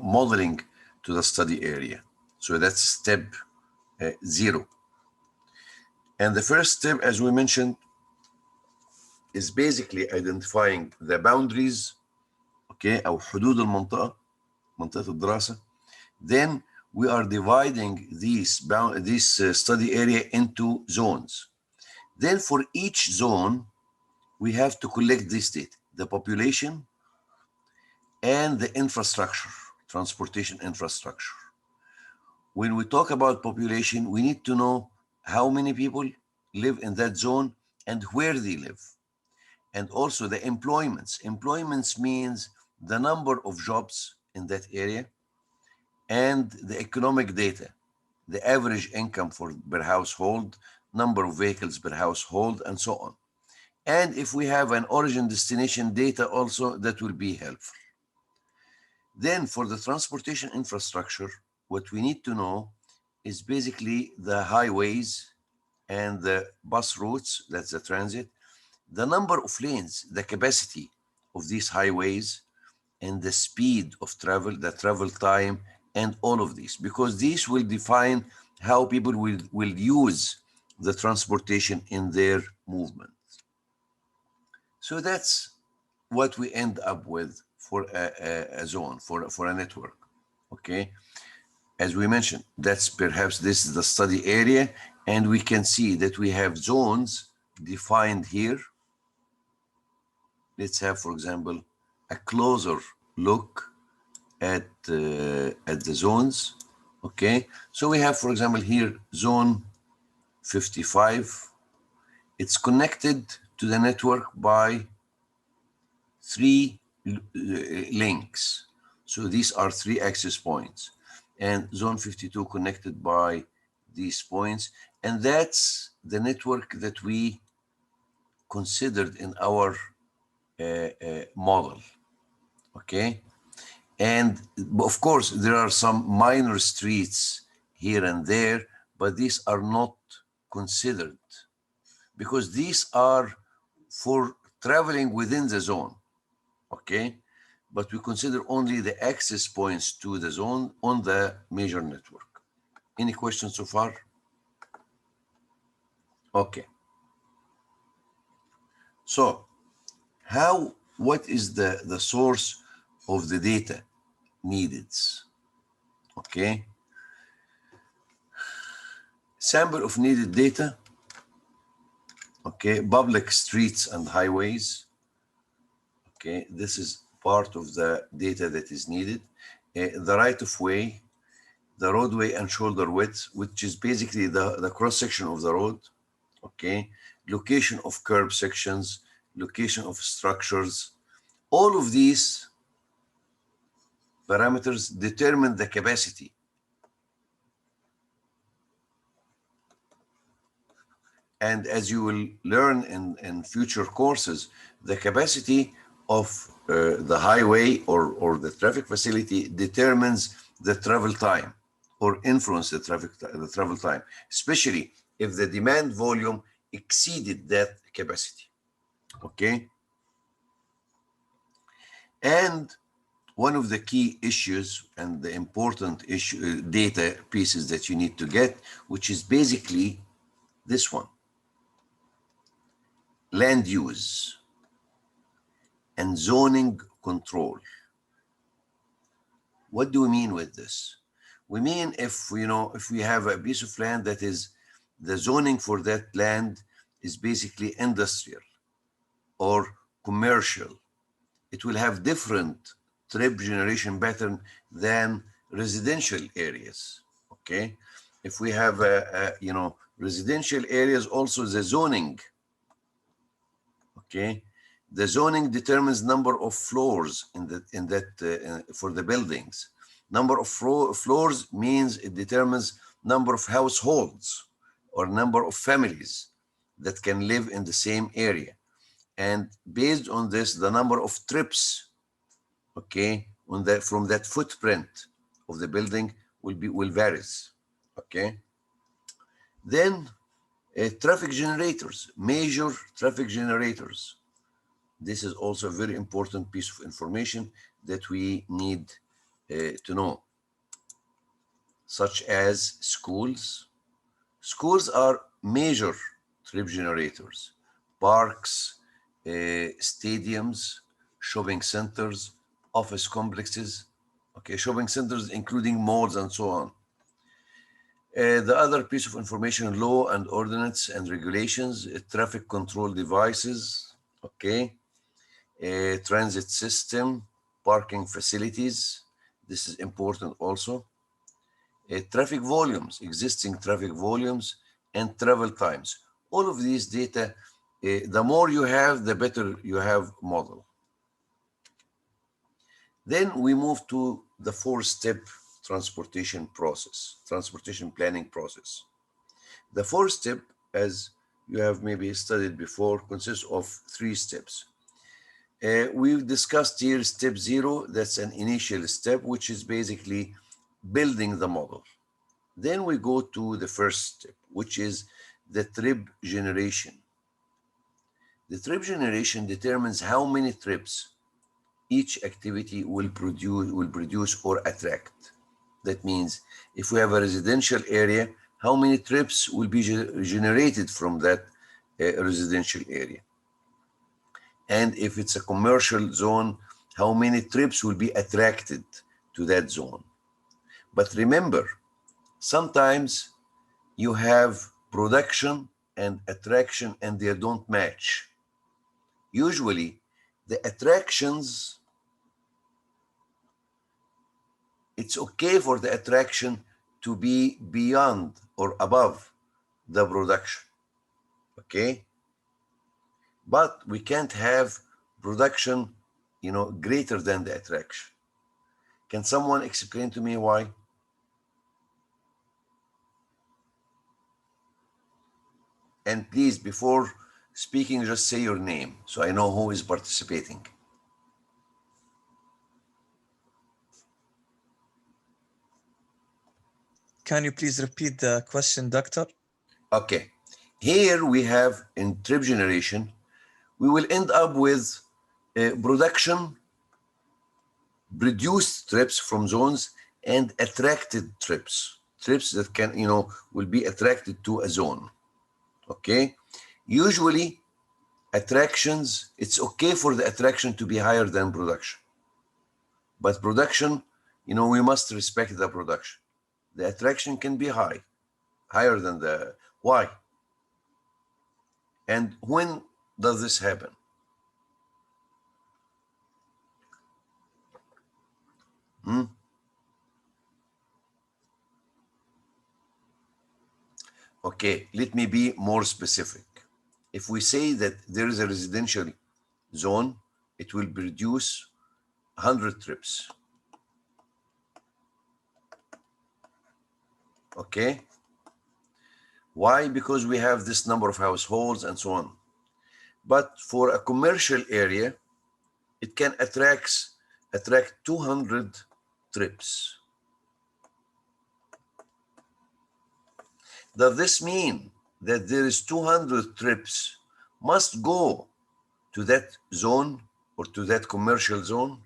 modeling to the study area. So that's step 0. And the first step, as we mentioned, is basically identifying the boundaries, okay, أو حدود المنطقة، منطقة الدراسة. Then we are dividing this study area into zones. Then for each zone, we have to collect this data, the population and the infrastructure, transportation infrastructure. When we talk about population, we need to know how many people live in that zone and where they live. And also the employments. Employments means the number of jobs in that area and the economic data, the average income for per household, number of vehicles per household, and so on. And if we have an origin destination data also, that will be helpful. Then for the transportation infrastructure, what we need to know is basically the highways and the bus routes, that's the transit, the number of lanes, the capacity of these highways, and the speed of travel, the travel time, and all of these, because these will define how people will use the transportation in their movement. So that's what we end up with for a zone, for a network, okay? As we mentioned, that's perhaps this is the study area, and we can see that we have zones defined here. Let's have, for example, a closer look at the zones, okay? So we have, for example, here, zone 55. It's connected to the network by 3 links. So these are 3 access points, and zone 52 connected by these points. And that's the network that we considered in our model, okay? And of course, there are some minor streets here and there, but these are not considered because these are for traveling within the zone, okay? But we consider only the access points to the zone on the major network. Any questions so far? Okay. So what is the source of the data needed? Okay. Sample of needed data. Okay. Public streets and highways. Okay. This is part of the data that is needed. The right of way, the roadway and shoulder width, which is basically the cross section of the road. Okay. Location of curb sections, location of structures. All of these parameters determine the capacity. And as you will learn in future courses, the capacity of the highway or the traffic facility determines the travel time or influence the travel time, especially if the demand volume exceeded that capacity, okay? And one of the key issues and the important issue data pieces that you need to get, which is basically this one. Land use and zoning control. What do we mean with this? We mean if we have a piece of land that is the zoning for that land is basically industrial or commercial, it will have different trip generation pattern than residential areas. Okay, if we have residential areas, also the zoning. Okay, the zoning determines number of floors for the buildings. Number of floors means it determines number of households or number of families that can live in the same area. And based on this, the number of trips, okay, from that footprint of the building will varies. Okay. Then traffic generators, major traffic generators. This is also a very important piece of information that we need to know, such as schools. Schools are major trip generators, parks, stadiums, shopping centers, office complexes, okay, shopping centers including malls and so on. The other piece of information, law and ordinance and regulations, traffic control devices, okay, transit system, parking facilities. This is important also. Traffic volumes, existing traffic volumes, and travel times. All of these data, the more you have, the better you have model. Then we move to the 4-step transportation process, transportation planning process. The 4-step, as you have maybe studied before, consists of 3 steps. We've discussed here step 0, that's an initial step, which is basically building the model. Then we go to the first step, which is the trip generation. The trip generation determines how many trips each activity will produce or attract. That means if we have a residential area, how many trips will be generated from that residential area? And if it's a commercial zone, how many trips will be attracted to that zone? But remember, sometimes you have production and attraction and they don't match. Usually, the attractions, it's okay for the attraction to be beyond or above the production, okay? But we can't have production, greater than the attraction. Can someone explain to me why? And please, before speaking, just say your name so I know who is participating. Can you please repeat the question, Doctor? Okay. Here we have in trip generation, we will end up with production, produced trips from zones, and attracted trips that can, will be attracted to a zone. Okay. Usually, attractions, it's okay for the attraction to be higher than production. But production, we must respect the production. The attraction can be higher than the, why? And when does this happen? Okay, let me be more specific. If we say that there is a residential zone, it will produce 100 trips. Okay? Why? Because we have this number of households and so on. But for a commercial area, it can attract 200 trips. Does this mean that there is 200 trips must go to that zone or to that commercial zone?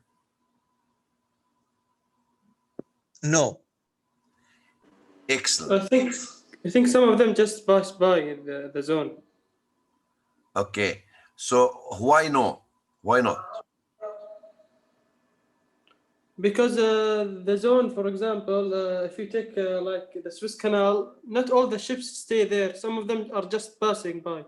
No. Excellent. I think some of them just pass by the zone. Okay, so why no? Why not? Because the zone, for example, if you take like the Suez Canal, not all the ships stay there. Some of them are just passing by.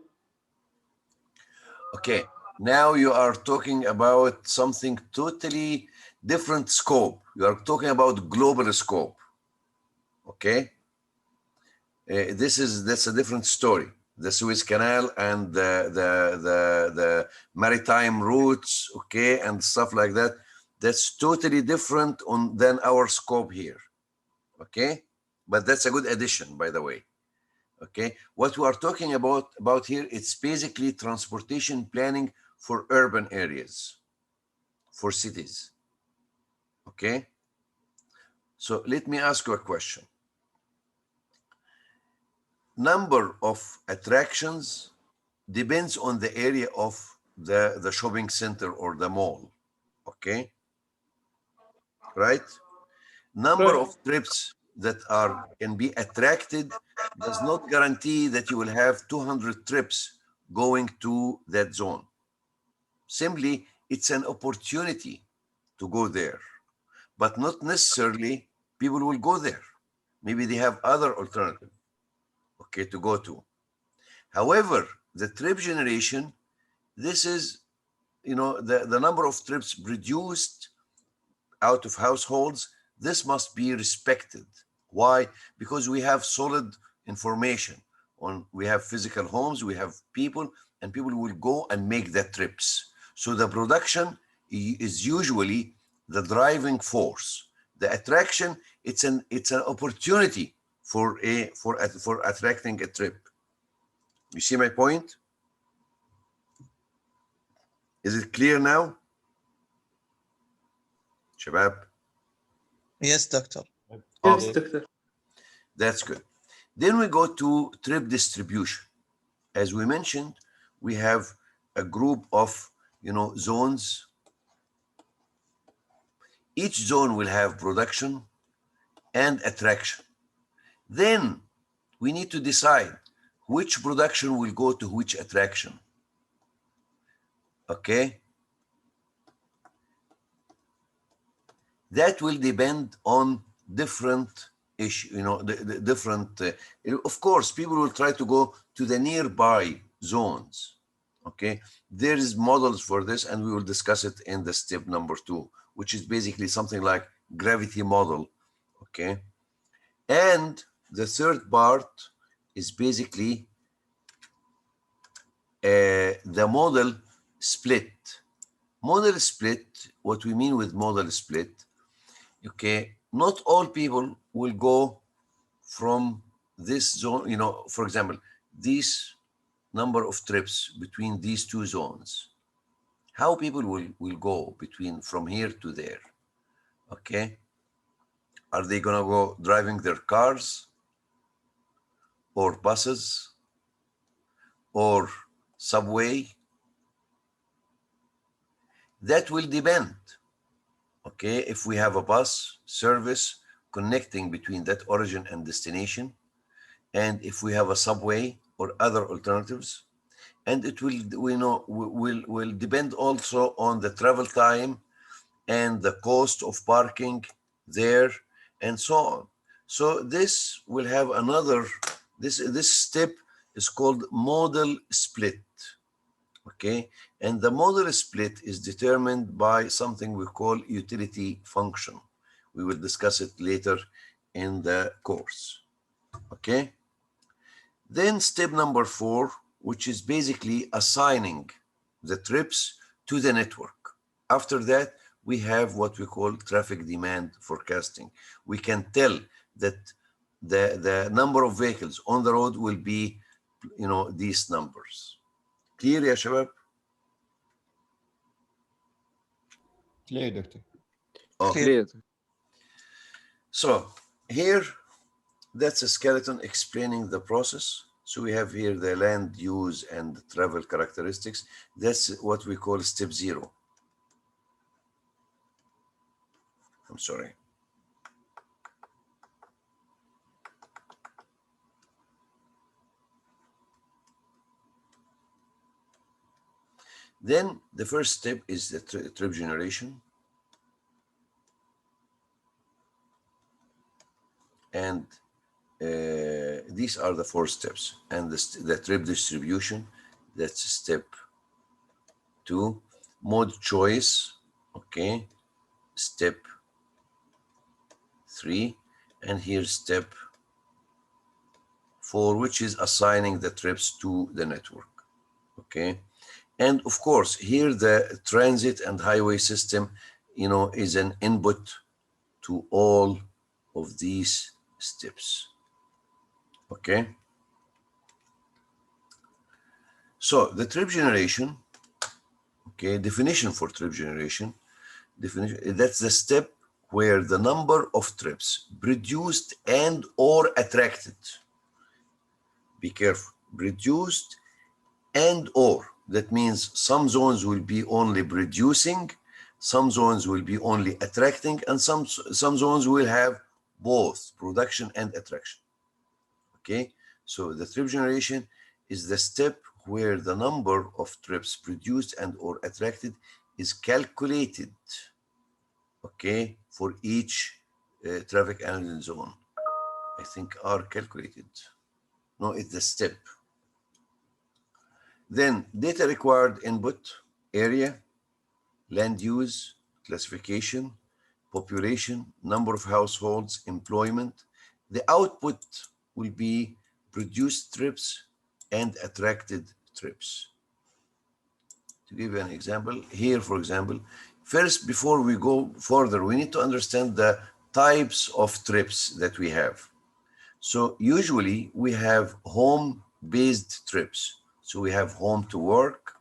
Okay, now you are talking about something totally different scope. You are talking about global scope. Okay, that's a different story. The Suez Canal and the maritime routes, okay, and stuff like that. That's totally different than our scope here. Okay, but that's a good addition, by the way. Okay, what we are talking about here, it's basically transportation planning for urban areas, for cities. Okay, so let me ask you a question. Number of attractions depends on the area of the shopping center or the mall. Okay, right? Number Right. of trips that can be attracted does not guarantee that you will have 200 trips going to that zone. Simply, it's an opportunity to go there, but not necessarily people will go there. Maybe they have other alternative, okay, to go to. However, the trip generation, this is, the number of trips produced out of households, this must be respected. Why? Because we have solid information we have physical homes, we have people, and people will go and make the trips. So the production is usually the driving force. The attraction, it's an opportunity for attracting a trip. You see my point? Is it clear now? Shabab? Yes, doctor. Yes, Okay. doctor. That's good. Then we go to trip distribution. As we mentioned, we have a group of, zones. Each zone will have production and attraction. Then we need to decide which production will go to which attraction. Okay? That will depend on different issue, the different, of course, people will try to go to the nearby zones. Okay, there is models for this, and we will discuss it in the step number 2, which is basically something like gravity model. Okay, and the third part is basically the model split. Model split, what we mean with model split, okay, not all people will go from this zone, for example, this number of trips between these two zones. How people will go from here to there, okay? Are they gonna go driving their cars or buses or subway? That will depend, okay? If we have a bus service connecting between that origin and destination, and if we have a subway or other alternatives, and it will depend also on the travel time and the cost of parking there and so on. So this will have this step is called model split, okay? And the model split is determined by something we call utility function. We will discuss it later in the course, okay? Then step number 4, which is basically assigning the trips to the network. After that, we have what we call traffic demand forecasting. We can tell that the number of vehicles on the road will be, these numbers. Clear, ya shabab? Clear, doctor. Okay. Clear. So here, that's a skeleton explaining the process. So we have here the land use and travel characteristics. That's what we call step 0. I'm sorry. Then the first step is the trip generation. And these are the 4 steps. And the trip distribution, that's step 2. Mode choice, okay, step 3. And here's step 4, which is assigning the trips to the network, okay? And of course, here the transit and highway system, is an input to all of these steps, okay? So the trip generation, okay, definition for trip generation, that's the step where the number of trips produced and or attracted, be careful, produced and or, that means some zones will be only producing, some zones will be only attracting, and some zones will have both production and attraction, okay? So the trip generation is the step where the number of trips produced and or attracted is calculated, okay, for each traffic analysis zone. I think are calculated. No, it's the step. Then data required input, area, land use, classification, population, number of households, employment. The output will be produced trips and attracted trips. To give you an example, here, for example, first, before we go further, we need to understand the types of trips that we have. So usually we have home-based trips. So we have home to work,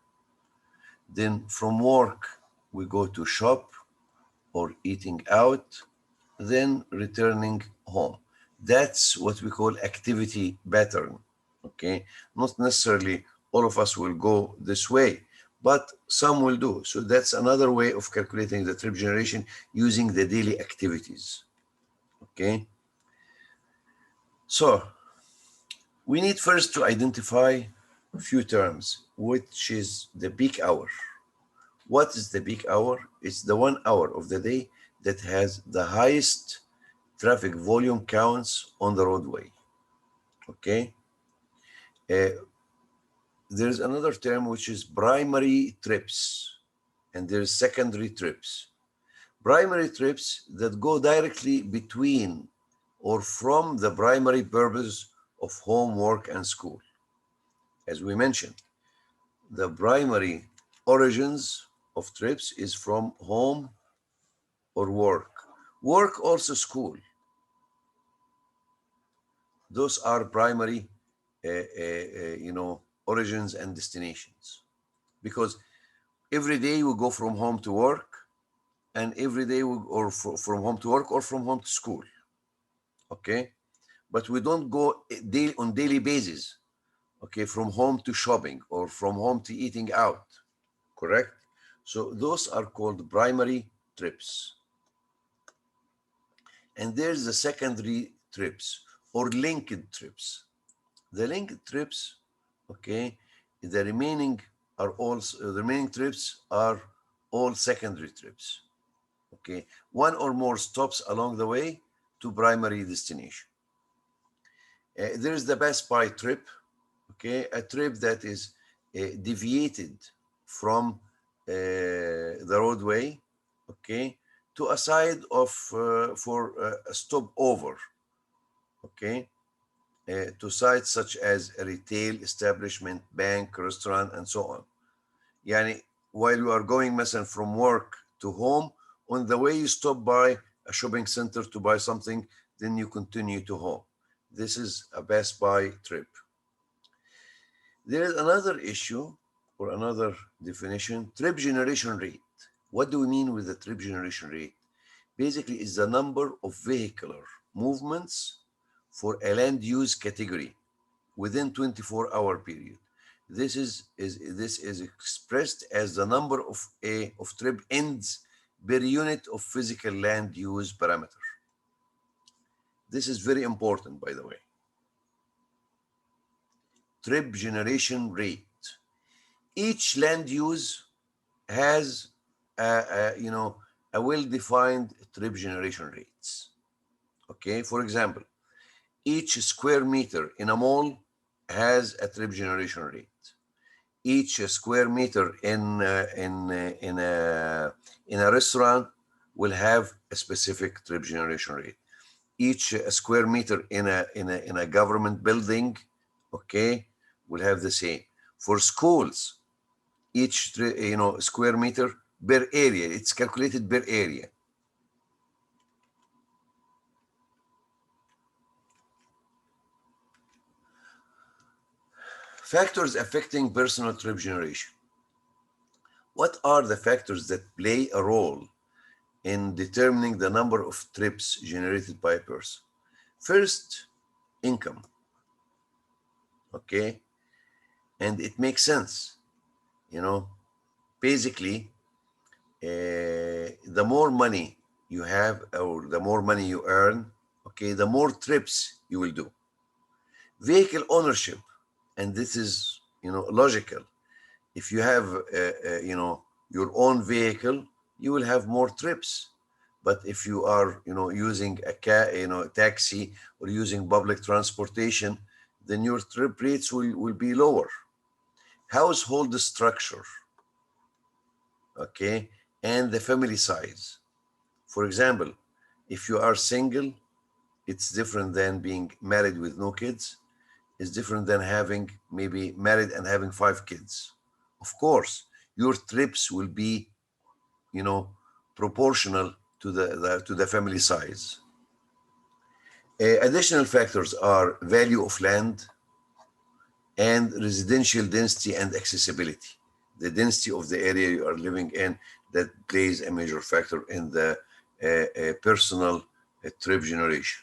then from work, we go to shop or eating out, then returning home. That's what we call activity pattern, okay? Not necessarily all of us will go this way, but some will do. So that's another way of calculating the trip generation using the daily activities, okay? So we need first to identify a few terms, which is the peak hour. What is the peak hour? It's the 1 hour of the day that has the highest traffic volume counts on the roadway, okay? There's another term which is primary trips, and there's secondary trips. Primary trips that go directly between or from the primary purpose of home, work, and school. As we mentioned, the primary origins of trips is from home or work. Work, also school. Those are primary, origins and destinations. Because every day we go from home to work, and every day from home to work or from home to school. Okay, but we don't go on daily basis. Okay, from home to shopping or from home to eating out. Correct. So those are called primary trips. And there's the secondary trips or linked trips. The linked trips, okay, the remaining trips are all secondary trips. Okay, one or more stops along the way to primary destination. There is the Best Buy trip, okay, a trip that is deviated from the roadway, okay, to a side of for a stopover, okay, to sites such as a retail establishment, bank, restaurant, and so on. Yani, while you are going مثلا from work to home, on the way you stop by a shopping center to buy something, then you continue to home. This is a Best Buy trip. There is another issue or another definition, trip generation rate. What do we mean with the trip generation rate? Basically, it's the number of vehicular movements for a land use category within 24-hour period. This is expressed as the number of trip ends per unit of physical land use parameter. This is very important, by the way. Trip generation rate. Each land use has a well-defined trip generation rates. Okay, for example, each square meter in a mall has a trip generation rate. Each square meter in a restaurant will have a specific trip generation rate. Each square meter in a government building, okay, will have the same. For schools, each square meter per area, it's calculated per area. Factors affecting personal trip generation. What are the factors that play a role in determining the number of trips generated by a person? First, income. Okay, and it makes sense. Basically, the more money you have or the more money you earn, okay, the more trips you will do. Vehicle ownership, and this is logical. If you have your own vehicle, you will have more trips. But if you are, using a taxi or using public transportation, then your trip rates will be lower. Household structure, okay, and the family size. For example, if you are single, it's different than being married with no kids. It's different than having maybe married and having 5 kids. Of course, your trips will be, proportional to the family size. Additional factors are value of land and residential density and accessibility. The density of the area you are living in, that plays a major factor in the personal trip generation.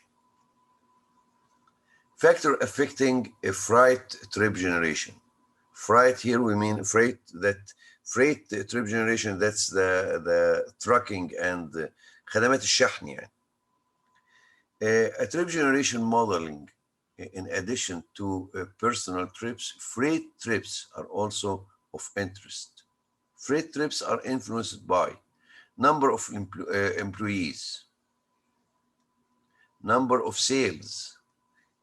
Factor affecting a freight trip generation. Freight here we mean freight trip generation, that's the trucking and خدمات الشحن يعني. A trip generation modeling, in addition to personal trips, freight trips are also of interest. Freight trips are influenced by number of employees, number of sales,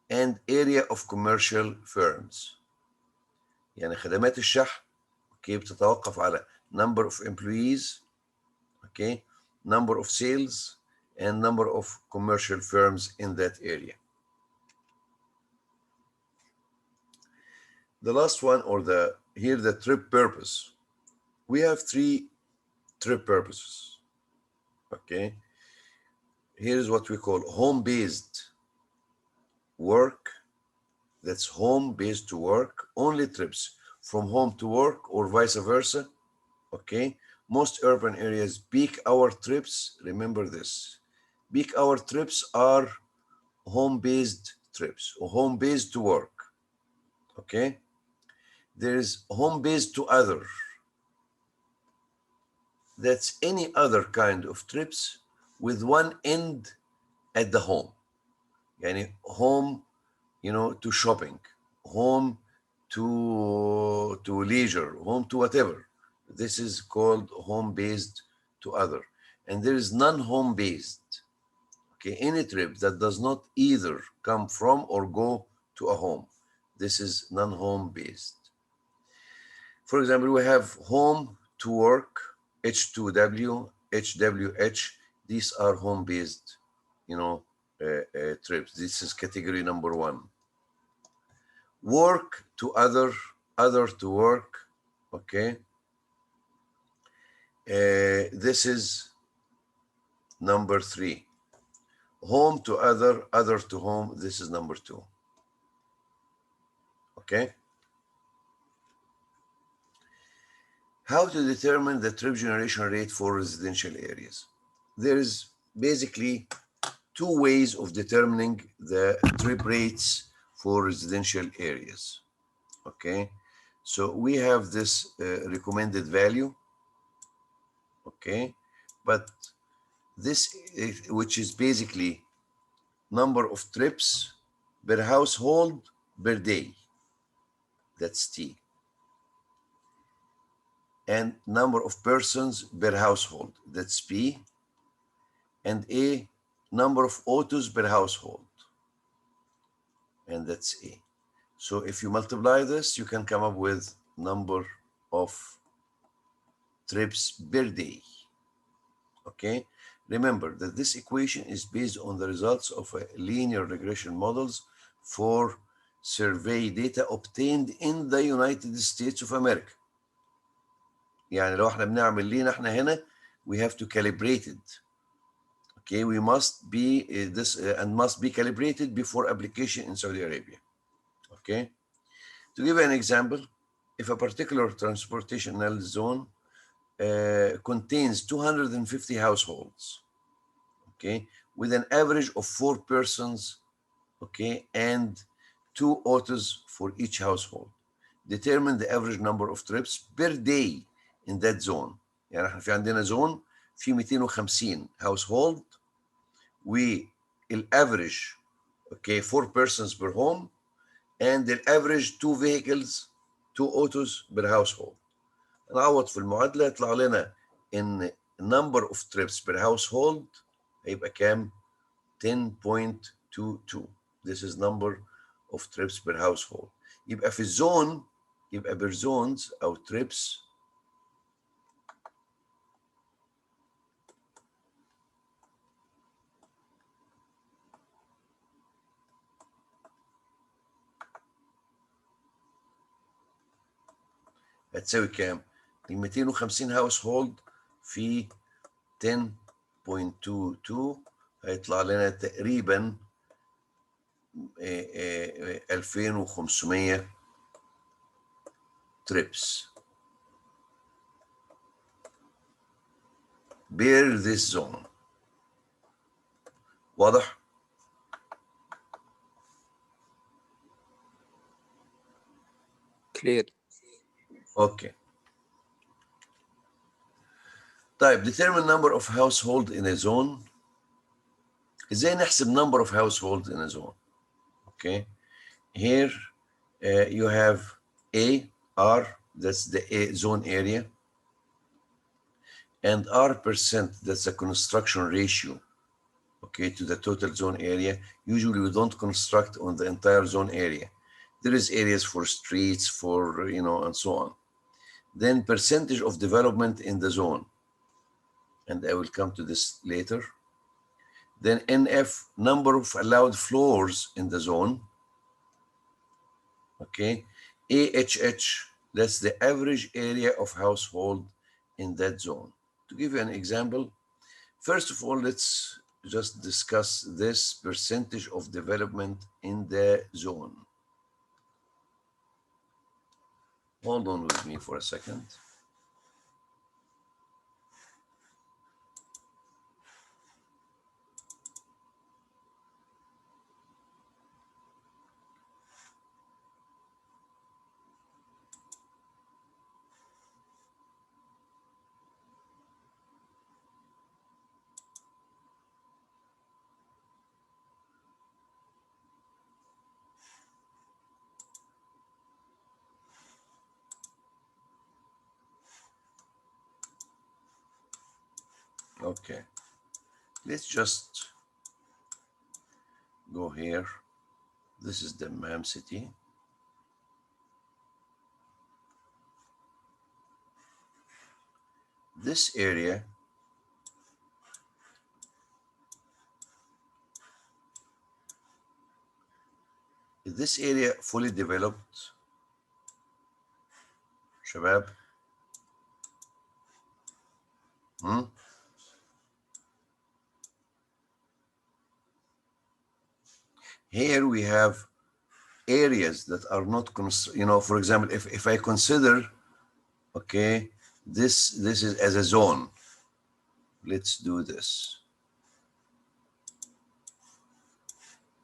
and area of commercial firms. يعني خدمات الشحن بتتوقف على number of employees, number of sales, and number of commercial firms in that area. The last one, or the trip purpose. We have 3 trip purposes. Here's what we call home-based work. That's home-based to work, only trips from home to work or vice versa. Most urban areas, peak hour trips, remember this, peak hour trips are home-based trips or home-based to work. There's home-based to other. That's any other kind of trips with one end at the home. Yani home, to shopping, home to leisure, home to whatever. This is called home-based to other. And there is non-home-based. Any trip that does not either come from or go to a home. This is non-home-based. For example, we have home to work, H2W, HWH. These are home-based, trips. This is category number 1. Work to other to work. This is number 3. Home to other to home. This is number 2. How to determine the trip generation rate for residential areas? There is basically 2 ways of determining the trip rates for residential areas. So we have this recommended value. But this, which is basically number of trips per household per day. That's T. And number of persons per household, that's P. And A, number of autos per household, and that's A. So if you multiply this, you can come up with number of trips per day. Remember that this equation is based on the results of a linear regression models for survey data obtained in the United States of America. يعني لو احنا بنعمل لينا احنا هنا, we have to calibrate it. We must be and must be calibrated before application in Saudi Arabia. To give an example, if a particular transportational zone contains 250 households, with an average of 4 persons, and 2 autos for each household, determine the average number of trips per day in that zone. يعني احنا في عندنا زون في 250 household, average 4 persons per home, and the average 2 vehicles, 2 autos per household. نعوض في المعادلة يطلع لنا in number of trips per household هيبقى كام؟ 10.22. This is number of trips per household. يبقى في الزون، يبقى per zones أو trips هتساوي كام؟ ال 250 هاوس هولد في 10.22 هيطلع لنا تقريبا 2500 trips bear this zone. واضح؟ كلير. اوكي. طيب determine number of household in a zone. ازاي نحسب number of household in a zone؟ Okay. Here you have A, R, that's the A zone area, and R percent, that's the construction ratio, okay, to the total zone area. Usually we don't construct on the entire zone area. There is areas for streets, for, you know, and so on. Then percentage of development in the zone, and I will come to this later. Then NF, number of allowed floors in the zone. Okay. AHH, that's the average area of household in that zone. To give you an example, first of all, let's just discuss this percentage of development in the zone. Hold on with me for a second. Okay, let's just go here. This is the Mam city. This area is this area fully developed, Shabab? Here we have areas that are not, you know, for example, if I consider, okay, this is as a zone. Let's do this.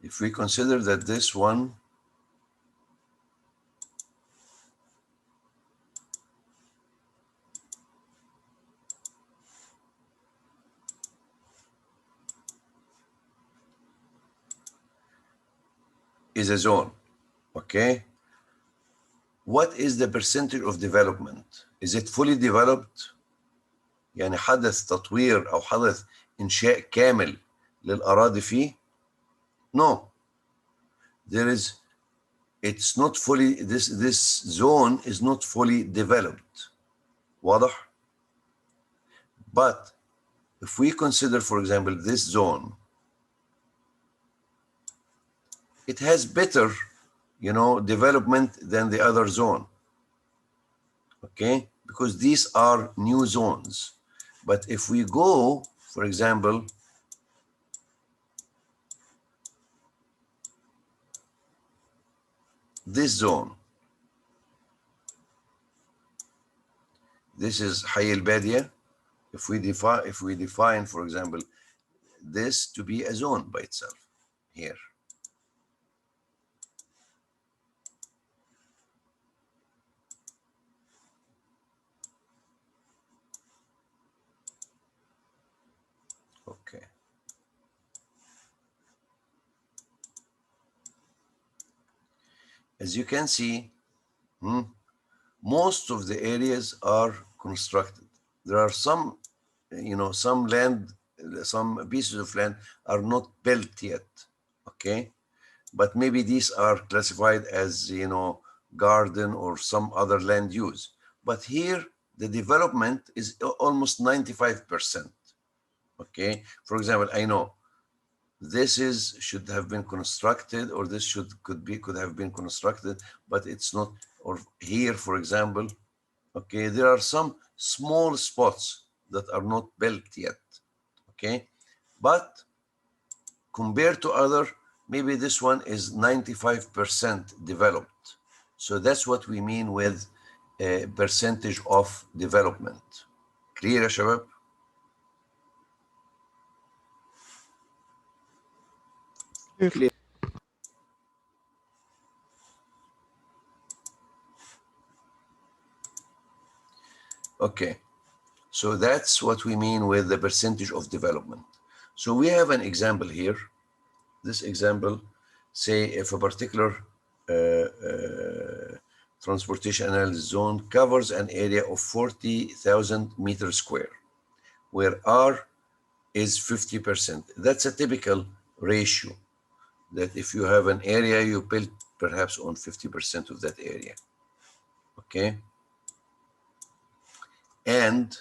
If we consider that this one is a zone, okay, what is the percentage of development? Is it fully developed؟ يعني حدث تطوير أو حدث إنشاء كامل للأراضي فيه؟ No. There is, it's not fully, this zone is not fully developed. واضح؟ But if we consider, for example, this zone, it has better, you know, development than the other zone. Okay, because these are new zones. But if we go, for example, this zone, this is Hayy al-Badia. If we define, for example, this to be a zone by itself here. Okay. As you can see, most of the areas are constructed. There are some, you know, some land some pieces of land are not built yet, okay? But maybe these are classified as, you know, garden or some other land use. But here, the development is almost 95%, okay? For example, I know this should have been constructed, or this could have been constructed, but it's not. Or here, for example, okay, there are some small spots that are not built yet, okay? But compared to other, maybe this one is 95% developed. So that's what we mean with a percentage of development. Clear يا شباب؟ Clear. Okay, so that's what we mean with the percentage of development. So we have an example here. This example, say if a particular transportation analysis zone covers an area of 40,000 meters square, where R is 50%. That's a typical ratio, that if you have an area, you build perhaps on 50% of that area, okay? And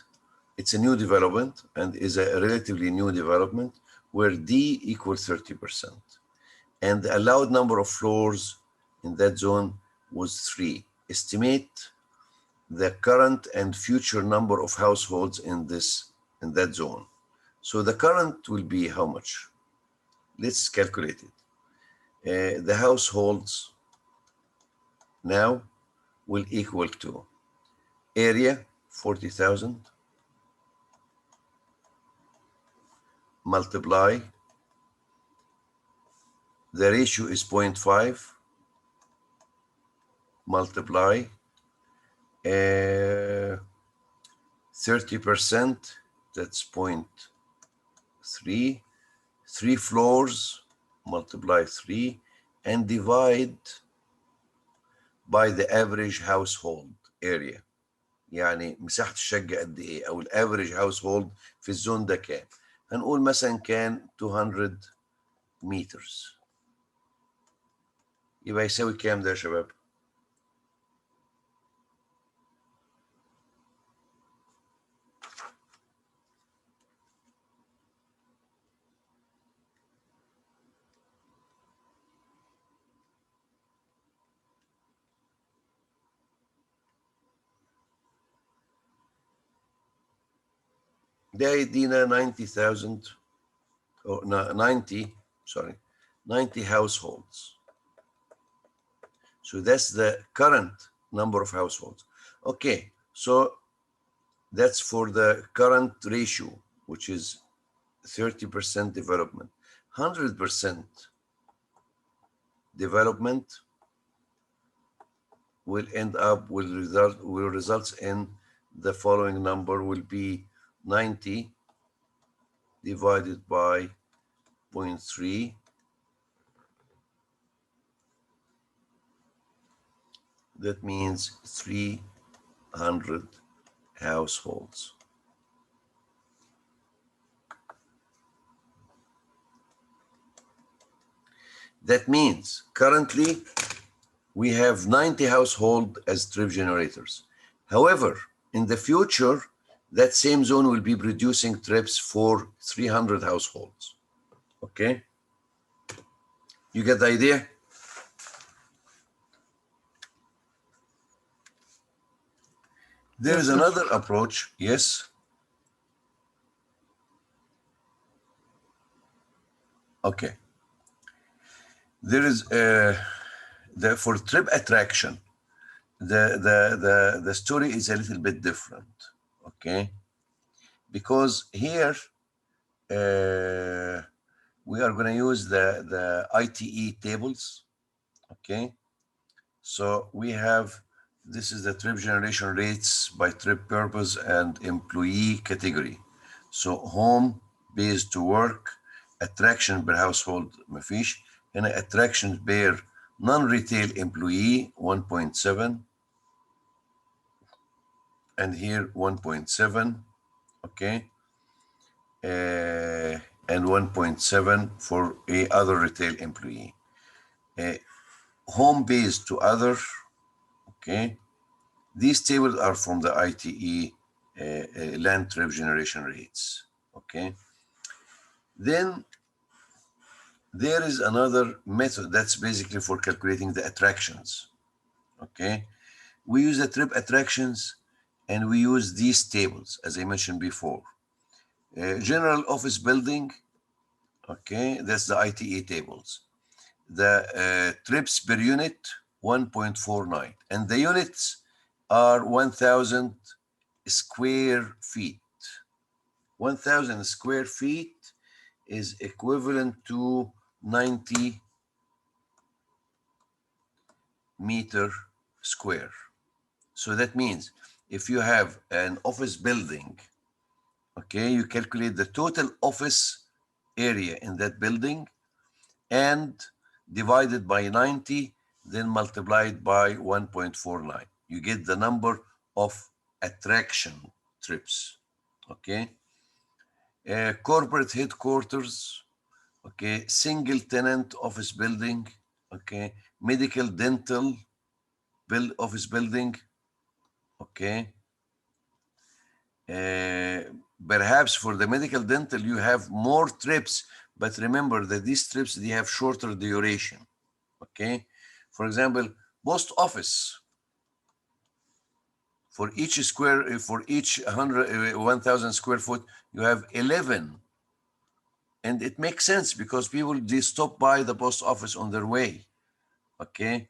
it's a new development and is a relatively new development where D equals 30%. And the allowed number of floors in that zone was 3. Estimate the current and future number of households in that zone. So the current will be how much? Let's calculate it. The households now will equal to area 40,000 multiply, the ratio is 0.5 multiply 30%, that's 0.3, 3 floors multiply 3 and divide by the average household area. يعني مساحة الشقة قد ايه او الافريج هاوس هولد في الزون ده كام؟ هنقول مثلا كان 200 meters. يبقى يساوي كام ده يا شباب؟ ده يدينا 90,000 or 90 households. So that's the current number of households. Okay, so that's for the current ratio, which is 30% development. 100% development will end up, will result in the following number will be 90 divided by 0.3. That means 300 households. That means currently we have 90 households as trip generators. However, in the future, that same zone will be producing trips for 300 households. Okay? You get the idea? There is another approach. Yes? Okay. There is for trip attraction, the story is a little bit different, okay? Because here we are going to use the ITE tables, okay? So we have, this is the trip generation rates by trip purpose and employee category. So home, base to work, attraction per household مفيش. هنا attraction per non-retail employee 1.7 and here 1.7, okay? and 1.7 for a other retail employee. Home based to other, okay. These tables are from the ITE land trip generation rates, okay. Then there is another method that's basically for calculating the attractions, okay. We use the trip attractions and we use these tables, as I mentioned before. General office building, okay, that's the ITE tables. The trips per unit, 1.49, and the units are 1,000 square feet. 1,000 square feet is equivalent to 90 meter square. So that means if you have an office building, okay, you calculate the total office area in that building and divided by 90, then multiplied by 1.49. You get the number of attraction trips, okay? Corporate headquarters, okay? Single tenant office building, okay? Medical dental office building, okay? Perhaps for the medical dental, you have more trips, but remember that these trips, they have shorter duration, okay? For example, post office, for each 1,000 square foot, you have 11. And it makes sense because people, they stop by the post office on their way, okay?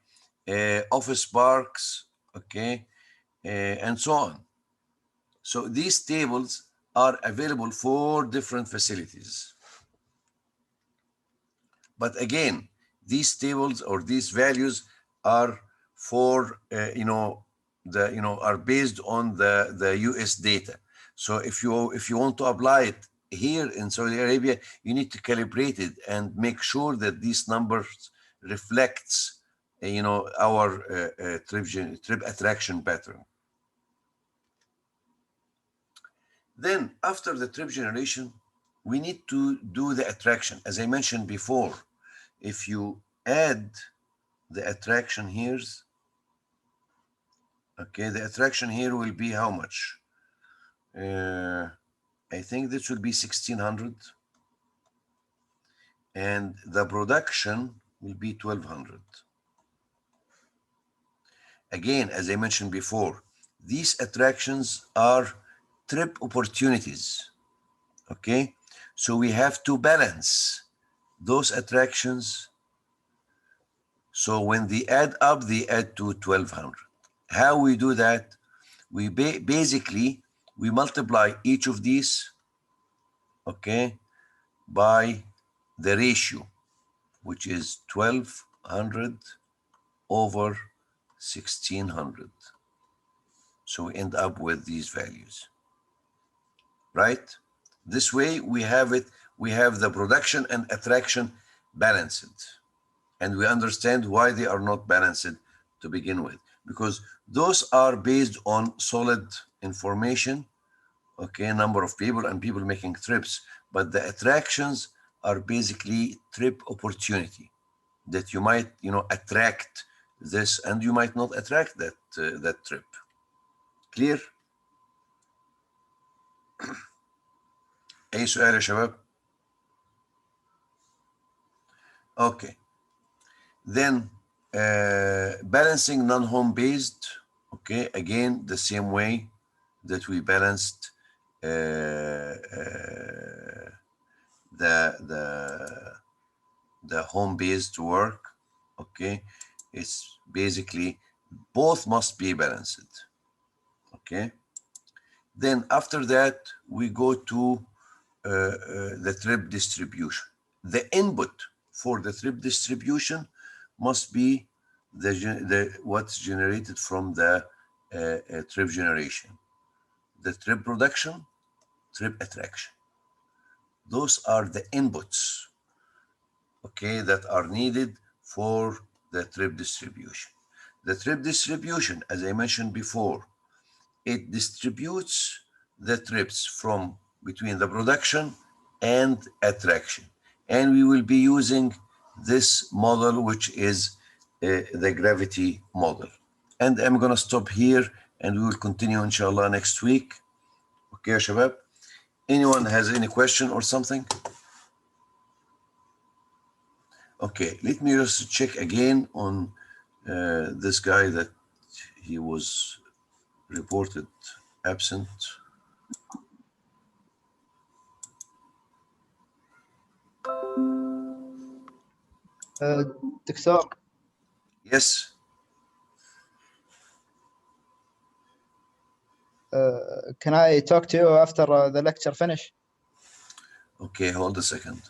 Office parks, okay? And so on. So these tables are available for different facilities. But again, these tables or these values are for, are based on the US data. So if you want to apply it here in Saudi Arabia, you need to calibrate it and make sure that these numbers reflects, our trip attraction pattern. Then after the trip generation, we need to do the attraction. As I mentioned before, if you add the attraction here, okay, the attraction here will be how much? I think this will be 1,600. And the production will be 1,200. Again, as I mentioned before, these attractions are trip opportunities, okay? So we have to balance those attractions. So when they add up, they add to 1,200. How we do that? We basically, we multiply each of these, okay, by the ratio, which is 1,200 over 1,600. So we end up with these values, right? This way we have the production and attraction balanced. And we understand why they are not balanced to begin with, because those are based on solid information, okay, number of people and people making trips. But the attractions are basically trip opportunity that you might, attract this and you might not attract that trip. Clear؟ أي سؤال يا شباب؟ Okay. Then balancing non-home based, okay, again, the same way that we balanced the home-based work, okay. It's basically both must be balanced, okay. Then after that, we go to the trip distribution. The input for the trip distribution must be what's generated from the trip generation, the trip production, trip attraction. Those are the inputs, okay, that are needed for the trip distribution. The trip distribution, as I mentioned before, it distributes the trips from between the production and attraction. And we will be using this model, which is the gravity model. And I'm going to stop here and we will continue inshallah next week. Okay, ya shabab? Anyone has any question or something? Okay, let me just check again on this guy that he was reported absent. دكتور Yes. can I talk to you after the lecture finish? Okay, hold a second.